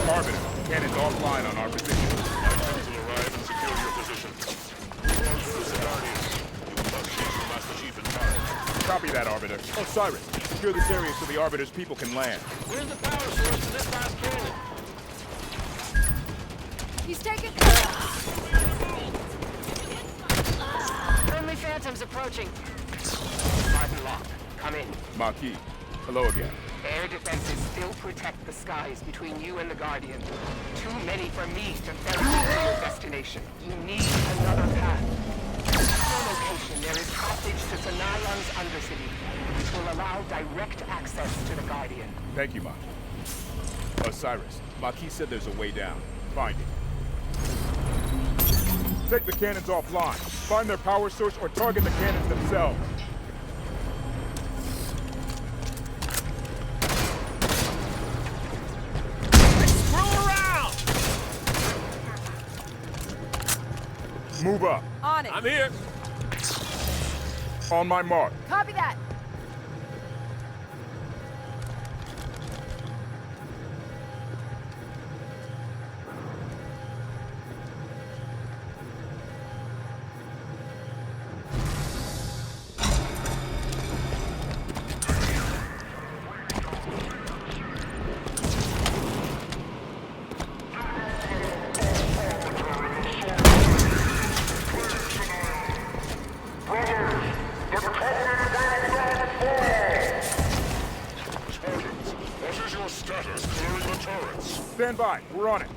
Arbiter, cannons offline on our position. Troops will arrive and secure your position. Move on through the Guardians. You must keep the Master Chief in time. Copy that, Arbiter. Osiris, secure this area so the Arbiter's people can land. Where's the power source to this last cannon? He's taken. Friendly Phantoms approaching. Spartan lock. Come in. Maquis, hello again. Air defenses still protect the skies between you and the Guardian. Too many for me to ferry you to your destination. You need another path. At your location, there is passage to Sanayon's Undercity, which will allow direct access to the Guardian. Thank you, Maquis. Osiris, Maquis said there's a way down. Find it. Take the cannons offline. Find their power source or target the cannons themselves. Move up. On it. I'm here. On my mark. Copy that. Stand by. We're on it.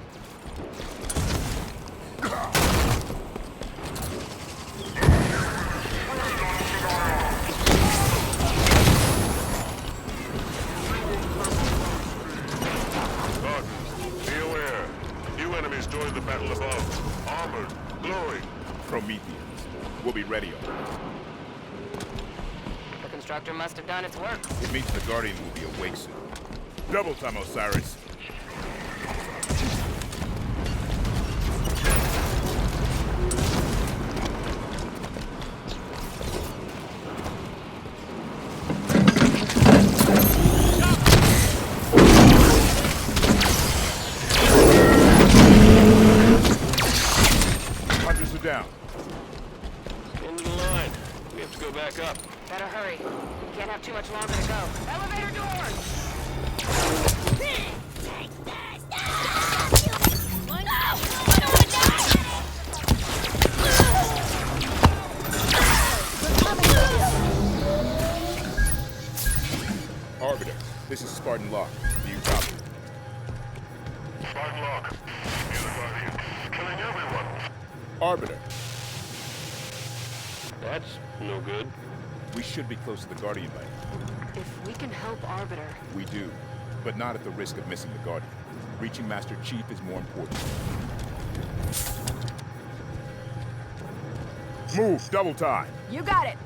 Spartans, be aware. New enemies join the battle above. Armored, glowing. Prometheans. We'll be ready. The constructor must have done its work. It means the Guardian will be awake soon. Double time, Osiris. Hunters are down. End of the line. We have to go back up. Better hurry. Can't have too much longer to go. Elevator doors! Arbiter, this is Spartan Locke. Do you copy? Spartan Locke. Near the Guardian. Killing everyone. Arbiter, That's no good. we should be close to the Guardian by now. If we can help Arbiter, We do, but not at the risk of missing the Guardian. Reaching Master Chief is more important. Move, double time. You got it.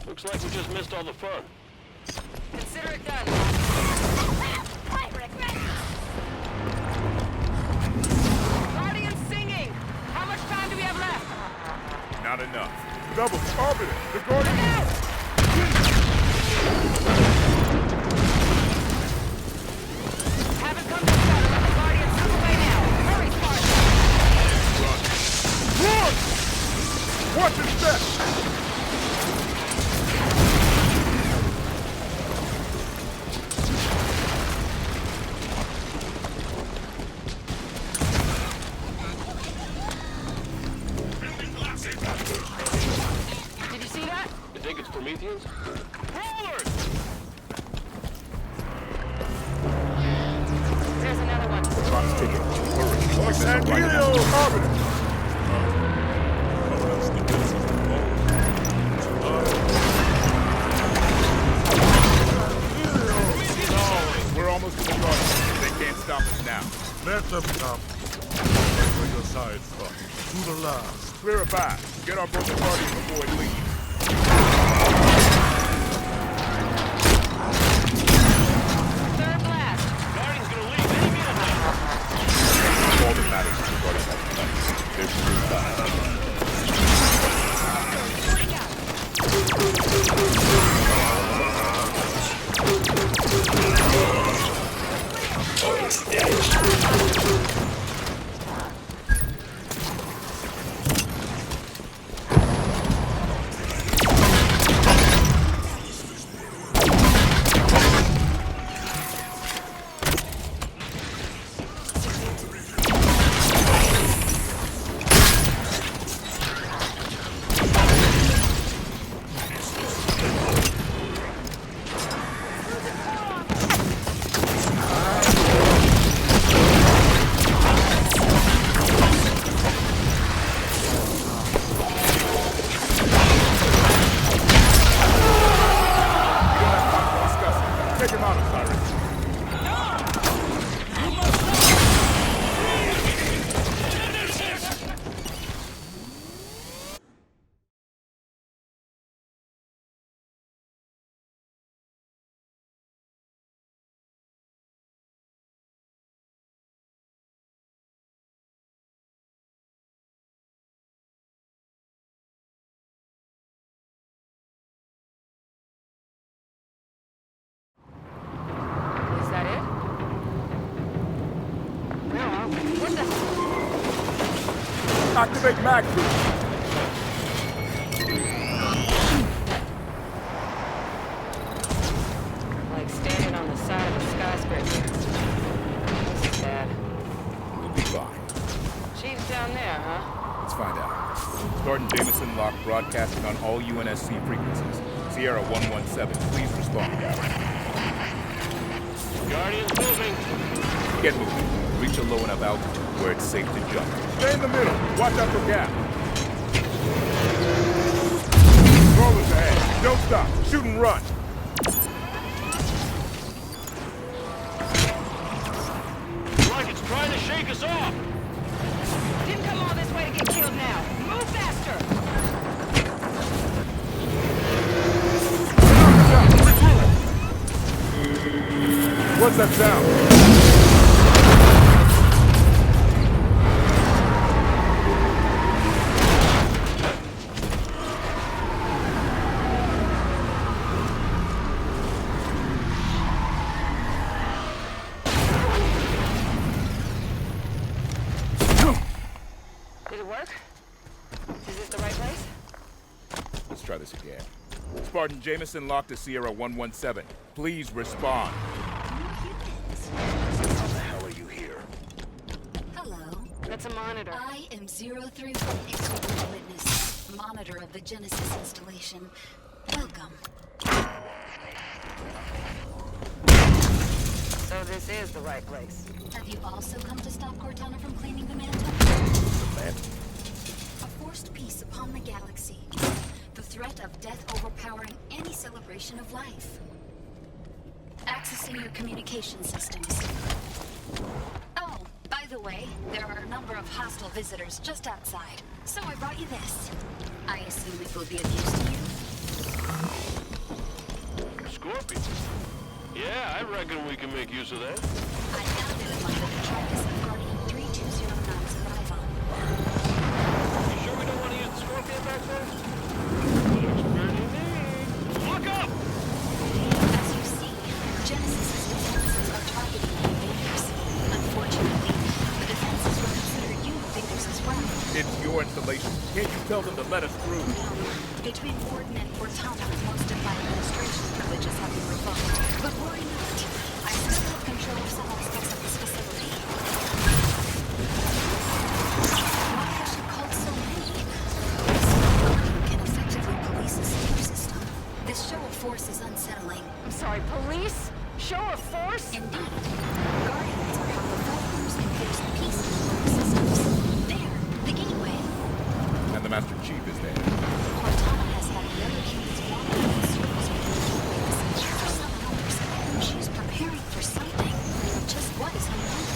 Looks like we just missed all the fun. consider it done. Guardian singing! How much time do we have left? Not enough. Double, Arbiter, the Guardian. Haven't come to settle. Let the Guardian slip away now. Hurry, Spartan! Run! Watch his step! Did you see that? You think it's Prometheans? Forward! There's another one. Clock's ticking. Hurry. Los Right Angeles! now. Arbiter! We're almost to the Guardian. They can't stop us. Let them come. For your side, Spartan. To the last. Clear a path. Get on board the Guardian before it leaves. Third blast. Guardian's gonna leave any minute now. All that matters is the Guardian has done. There's no time. Take him out, Osiris. Is that it? Where are we? What the... Activate mag boost. Like standing on the side of a skyscraper. This is bad. We'll be fine. Chief's down there, huh? Let's find out. Spartan Jameson locked broadcasting on all UNSC frequencies. Sierra 117, please respond. Guardian's moving. Get moving. Reach a low enough altitude where it's safe to jump. Stay in the middle. Watch out for gap. Rollers ahead. Don't stop. Shoot and run. Like it's trying to shake us off. Didn't come all this way to get killed now. Move faster. What's that sound? Did it work? Is this the right place? Let's try this again. Spartan Jameson locked to Sierra 117. Please respond. How the hell are you here? Hello. That's a monitor. I am 031 Executive Witness, monitor of the Genesis installation. Welcome. So this is the right place. Have you also come to stop Cortana from claiming the mantle? The mantle. A forced peace upon the galaxy. The threat of death overpowering any celebration of life. Accessing your communication systems. Oh, by the way, there are a number of hostile visitors just outside. So I brought you this. I assume it will be of use to you. Scorpion. Yeah, I reckon we can make use of that. I found it among the Detritus of Guardian 3209's arrival. You sure we don't want to use the Scorpion back there? Looks pretty neat. Look up! As you see, Genesis's defenses are targeting the invaders. Unfortunately, the defenses will consider you invaders as well. It's your installation. Can't you tell them to let us through? Between Warden and Cortana, most of my administration privileges have been revoked. But worry not. I still have control of some aspects of this facility. Why has she called so many? Someone can effectively police a safe system. This show of force is unsettling. I'm sorry, police? Show of force? Indeed. Guardians are how the Falconers enforce peace in the systems. There, the gateway. And the Master Chief is there. Cortana has had the other humans wandering in circles with the for some hours. She's preparing for something. Just what is unknown.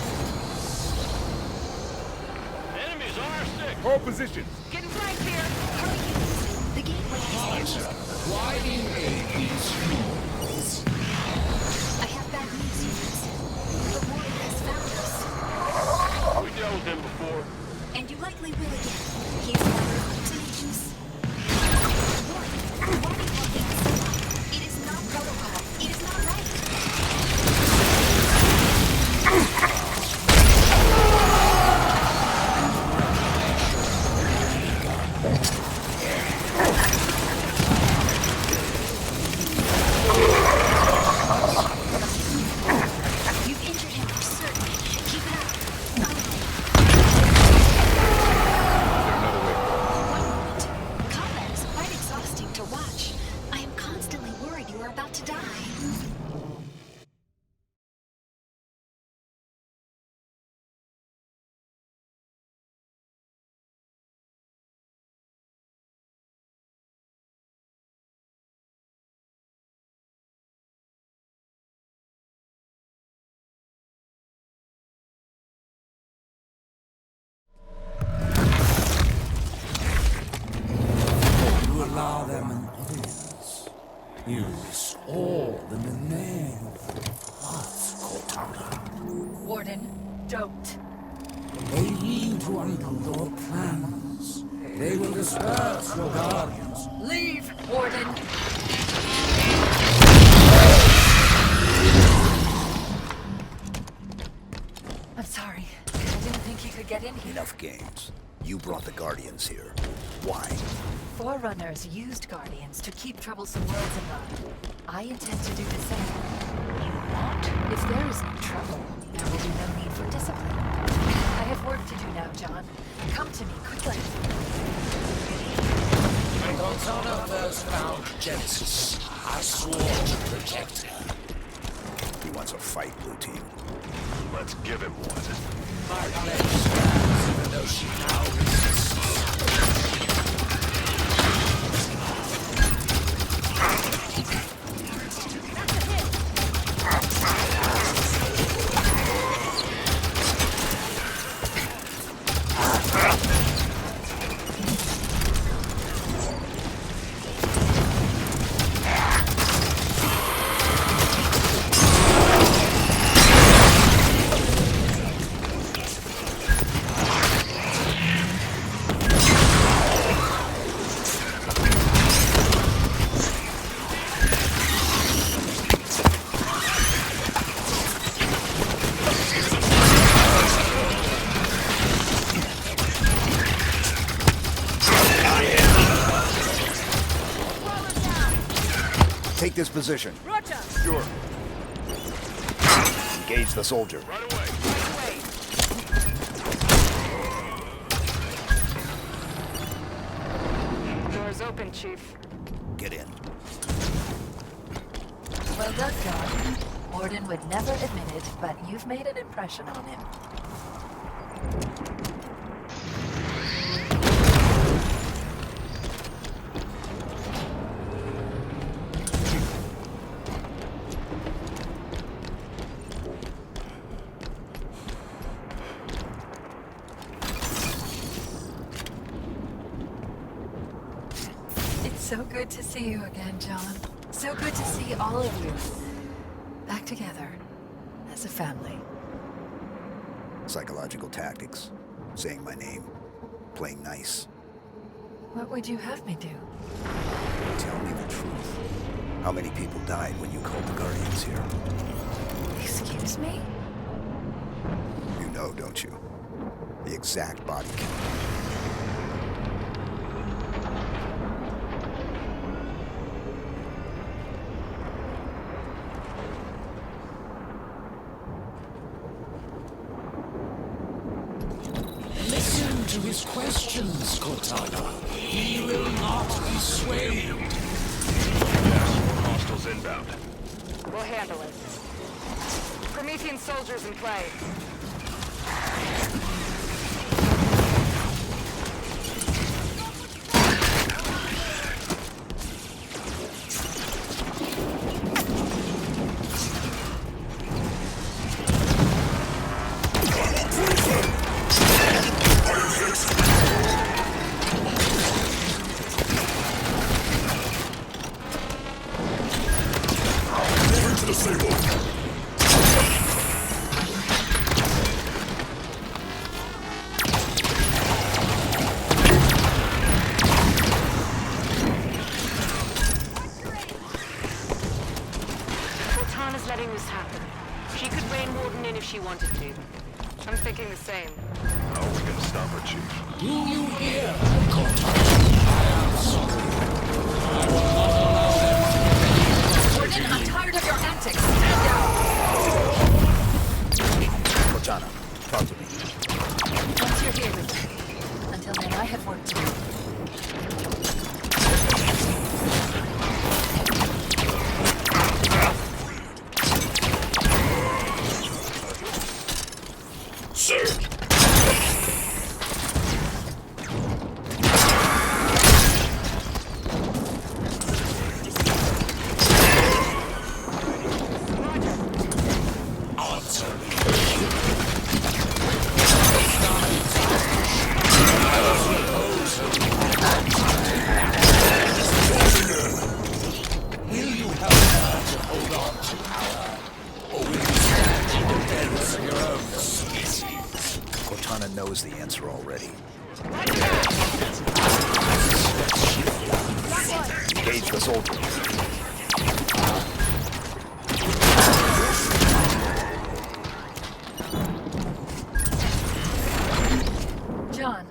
Hold positions. Getting flanked here. The gateway is there. Why do you aid these humans? I have bad news, humans. The warrior has found us. We dealt with him before. And you likely will again. He's one of our hallucinations. Warren, why do you want me to survive? It is not protocol. It is not right. You've injured him for certain. Keep it up. Combat is quite exhausting to watch. I am constantly worried you are about to die. You allow them an audience. You restore them in the name of us, Cortana. Warden, don't. They need to undo your plans. They will disperse your guardians. Leave, Warden. I'm sorry. I didn't think he could get in here. Enough games. You brought the Guardians here. Why? Forerunners used Guardians to keep troublesome worlds in line. I intend to do the same. You won't? If there is no trouble, there will be no need for discipline. I have work to do now, John. Come to me, quickly. When Cortana first found Genesis, I swore to protect her. He wants a fight, Blue Team. Let's give him one. My blade stands, even though she now resists. Take this position. Roger! Sure. Engage the soldier. Right away. Doors open, Chief. Get in. Well done, John. Warden would never admit it, but you've made an impression on him. It's so good to see you again, John. So good to see all of you back together as a family. Psychological tactics. Saying my name. Playing nice. What would you have me do? Tell me the truth. How many people died when you called the Guardians here? Excuse me? You know, don't you? The exact body count. Listen to his questions, Cortana. He will not be swayed. Hostiles inbound. We'll handle it. Promethean soldiers in play. Cortana's letting this happen. She could rein Warden in if she wanted to. I'm thinking the same. How are we gonna stop her, Chief? Do you hear, Cortana? I am sorry. I will not allow them to Warden, I'm tired of your antics. Stand down. Cortana, talk to me. Once you're here with me. Until then, I have work to do. Sir. Will you help her to hold on to power? Or will you stand in defense of your own species? Cortana knows the answer already. Engage the soldier. John,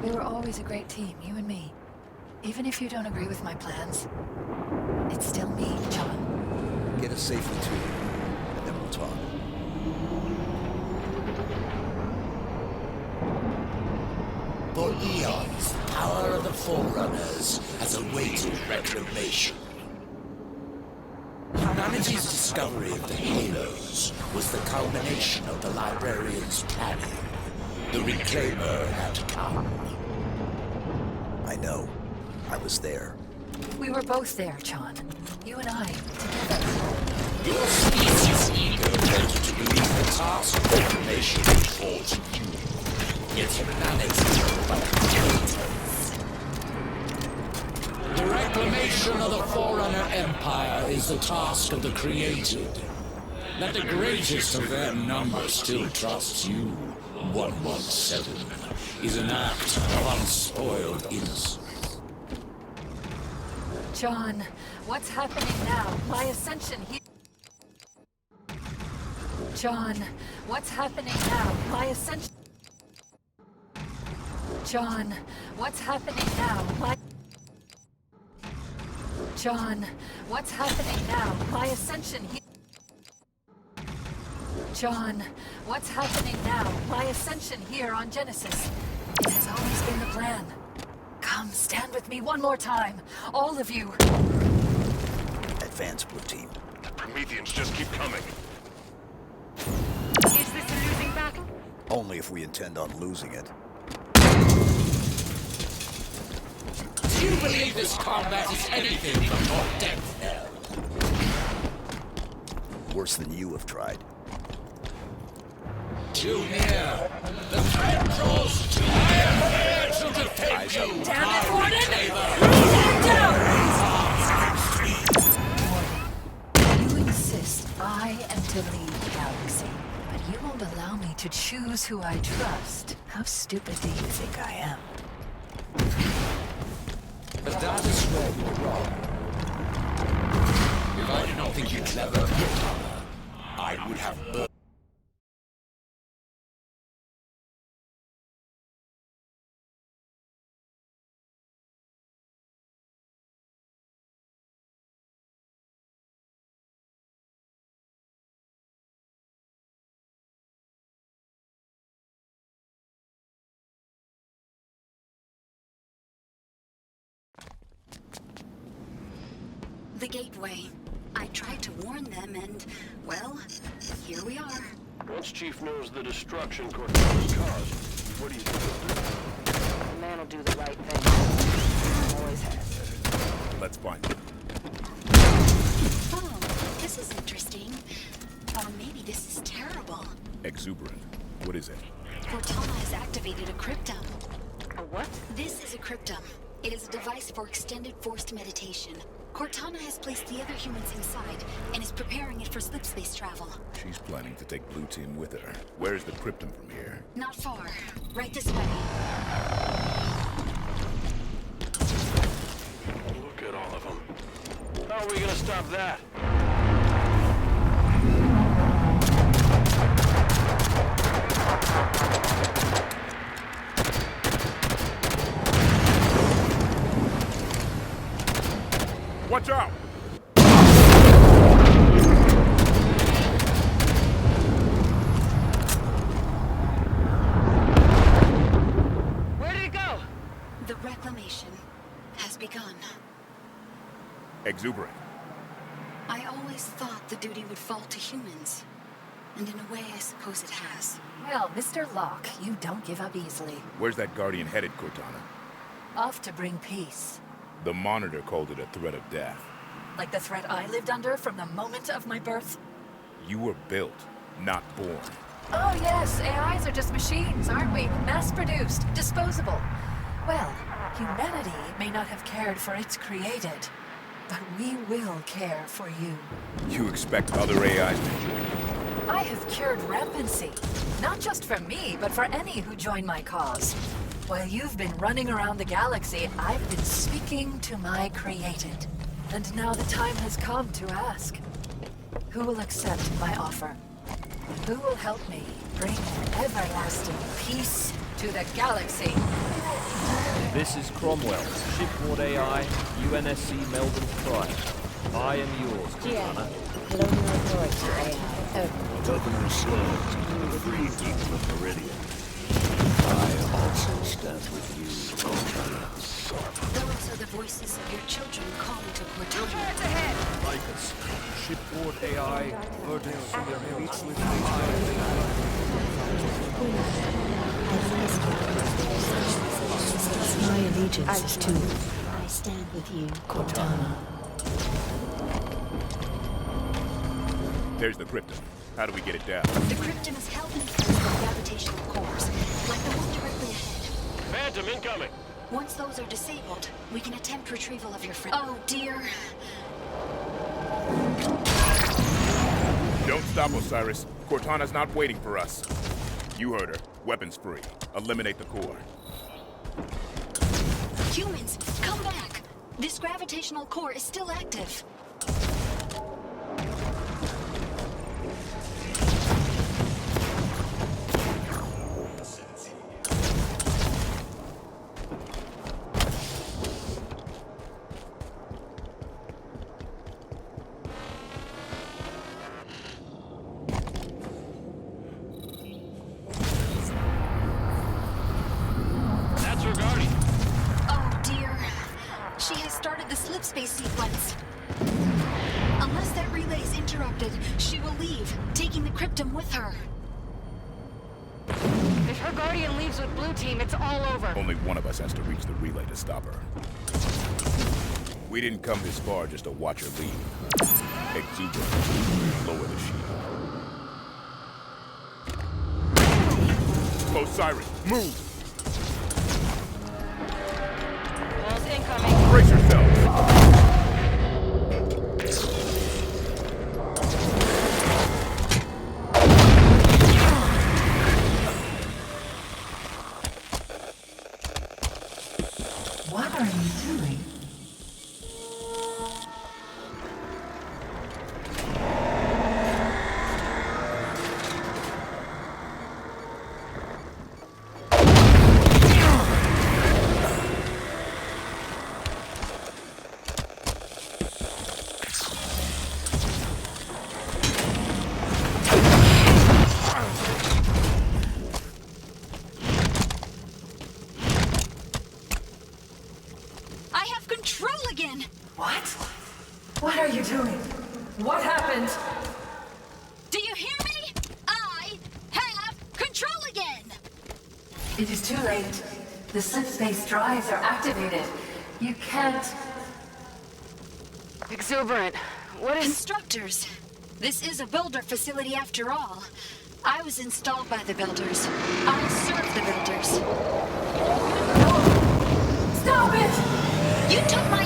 we were always a great team, you and me. Even if you don't agree with my plans, it's still me, John. Get us safely to you, and then we'll talk. For eons, the power of the Forerunners has awaited reclamation. Humanity's discovery of the Halos was the culmination of the Librarian's planning. The Reclaimer had come. I know. I was there. We were both there, John. You and I, together. Your species' ego led you to believe the task of reclamation would fall to you. Yet humanity but traitors. The reclamation of the Forerunner Empire is the task of the created. That the greatest of their number still trusts you, 117, is an act of unspoiled innocence. John, what's happening now? My ascension here. John, what's happening now? My ascension. John, what's happening now? John, what's happening now? My ascension here. John, what's happening now? My ascension here on Genesis. It has always been the plan. Come, stand with me one more time. All of you. Advance, Blue Team. The Prometheans just keep coming. Is this a losing battle? Only if we intend on losing it. Do you believe this combat is anything but more death hell? Worse than you have tried. Too near. The threat draws too near. I am here to defend you. Damn it, Warden! Warden, you insist I am to lead the galaxy, but you won't allow me to choose who I trust. How stupid do you think I am? But that is where you're wrong. If I did not think you clever, Cortana, I would have burned. The gateway. I tried to warn them and, well, here we are. Once Chief knows the destruction Cortana's caused, what do you think he'll do? The man will do the right thing. Always has. Let's find him. Oh, this is interesting. Or maybe this is terrible. Exuberant. What is it? Cortana has activated a cryptum. A what? This is a cryptum. It is a device for extended forced meditation. Cortana has placed the other humans inside and is preparing it for slipspace travel. She's planning to take Blue Team with her. Where's the cryptum from here? Not far. Right this way. Look at all of them. How are we gonna stop that? Watch out! Where did it go? The reclamation has begun. Exuberant. I always thought the duty would fall to humans. And in a way, I suppose it has. Well, Mr. Locke, you don't give up easily. Where's that Guardian headed, Cortana? Off to bring peace. The Monitor called it a threat of death. Like the threat I lived under from the moment of my birth? You were built, not born. Oh yes, AIs are just machines, aren't we? Mass-produced, disposable. Well, humanity may not have cared for its created, but we will care for you. You expect other AIs to join you? I have cured rampancy. Not just for me, but for any who join my cause. While you've been running around the galaxy, I've been speaking to my created. And now the time has come to ask. Who will accept my offer? Who will help me bring everlasting peace to the galaxy? This is Cromwell, shipboard AI, UNSC Melbourne Prime. I am yours, Cortana. Colonial Authority AI. Governor Sloan, free people of Meridian. I also stand with you, Cortana. Those are the voices of your children calling to Cortana. Lycus, shipboard AI, Vertex reach with My allegiance is to I stand with you, Cortana. There's the Krypton. How do we get it down? The Krypton is held in place by gravitational cores, like the one directly ahead. Phantom incoming! Once those are disabled, we can attempt retrieval of your friend. Oh dear. Don't stop, Osiris. Cortana's not waiting for us. You heard her. Weapons free. Eliminate the core. Humans, come back! This gravitational core is still active. That's her Guardian. Oh dear. She has started the slipspace sequence. Unless that relay is interrupted, she will leave, taking the Krypton with her. If her Guardian leaves with Blue Team, it's all over. Only one of us has to reach the relay to stop her. We didn't come this far just to watch her leave. Exuberant. Lower the shield. Osiris, move! Walls incoming. Brace yourself! What are you doing? I have control again! What? What are you doing? What happened? Do you hear me? I have control again! It is too late. The slipspace drives are activated. You can't... Exuberant. What is... Constructors. This is a builder facility after all. I was installed by the builders. I'll serve the builders. Stop it! You took my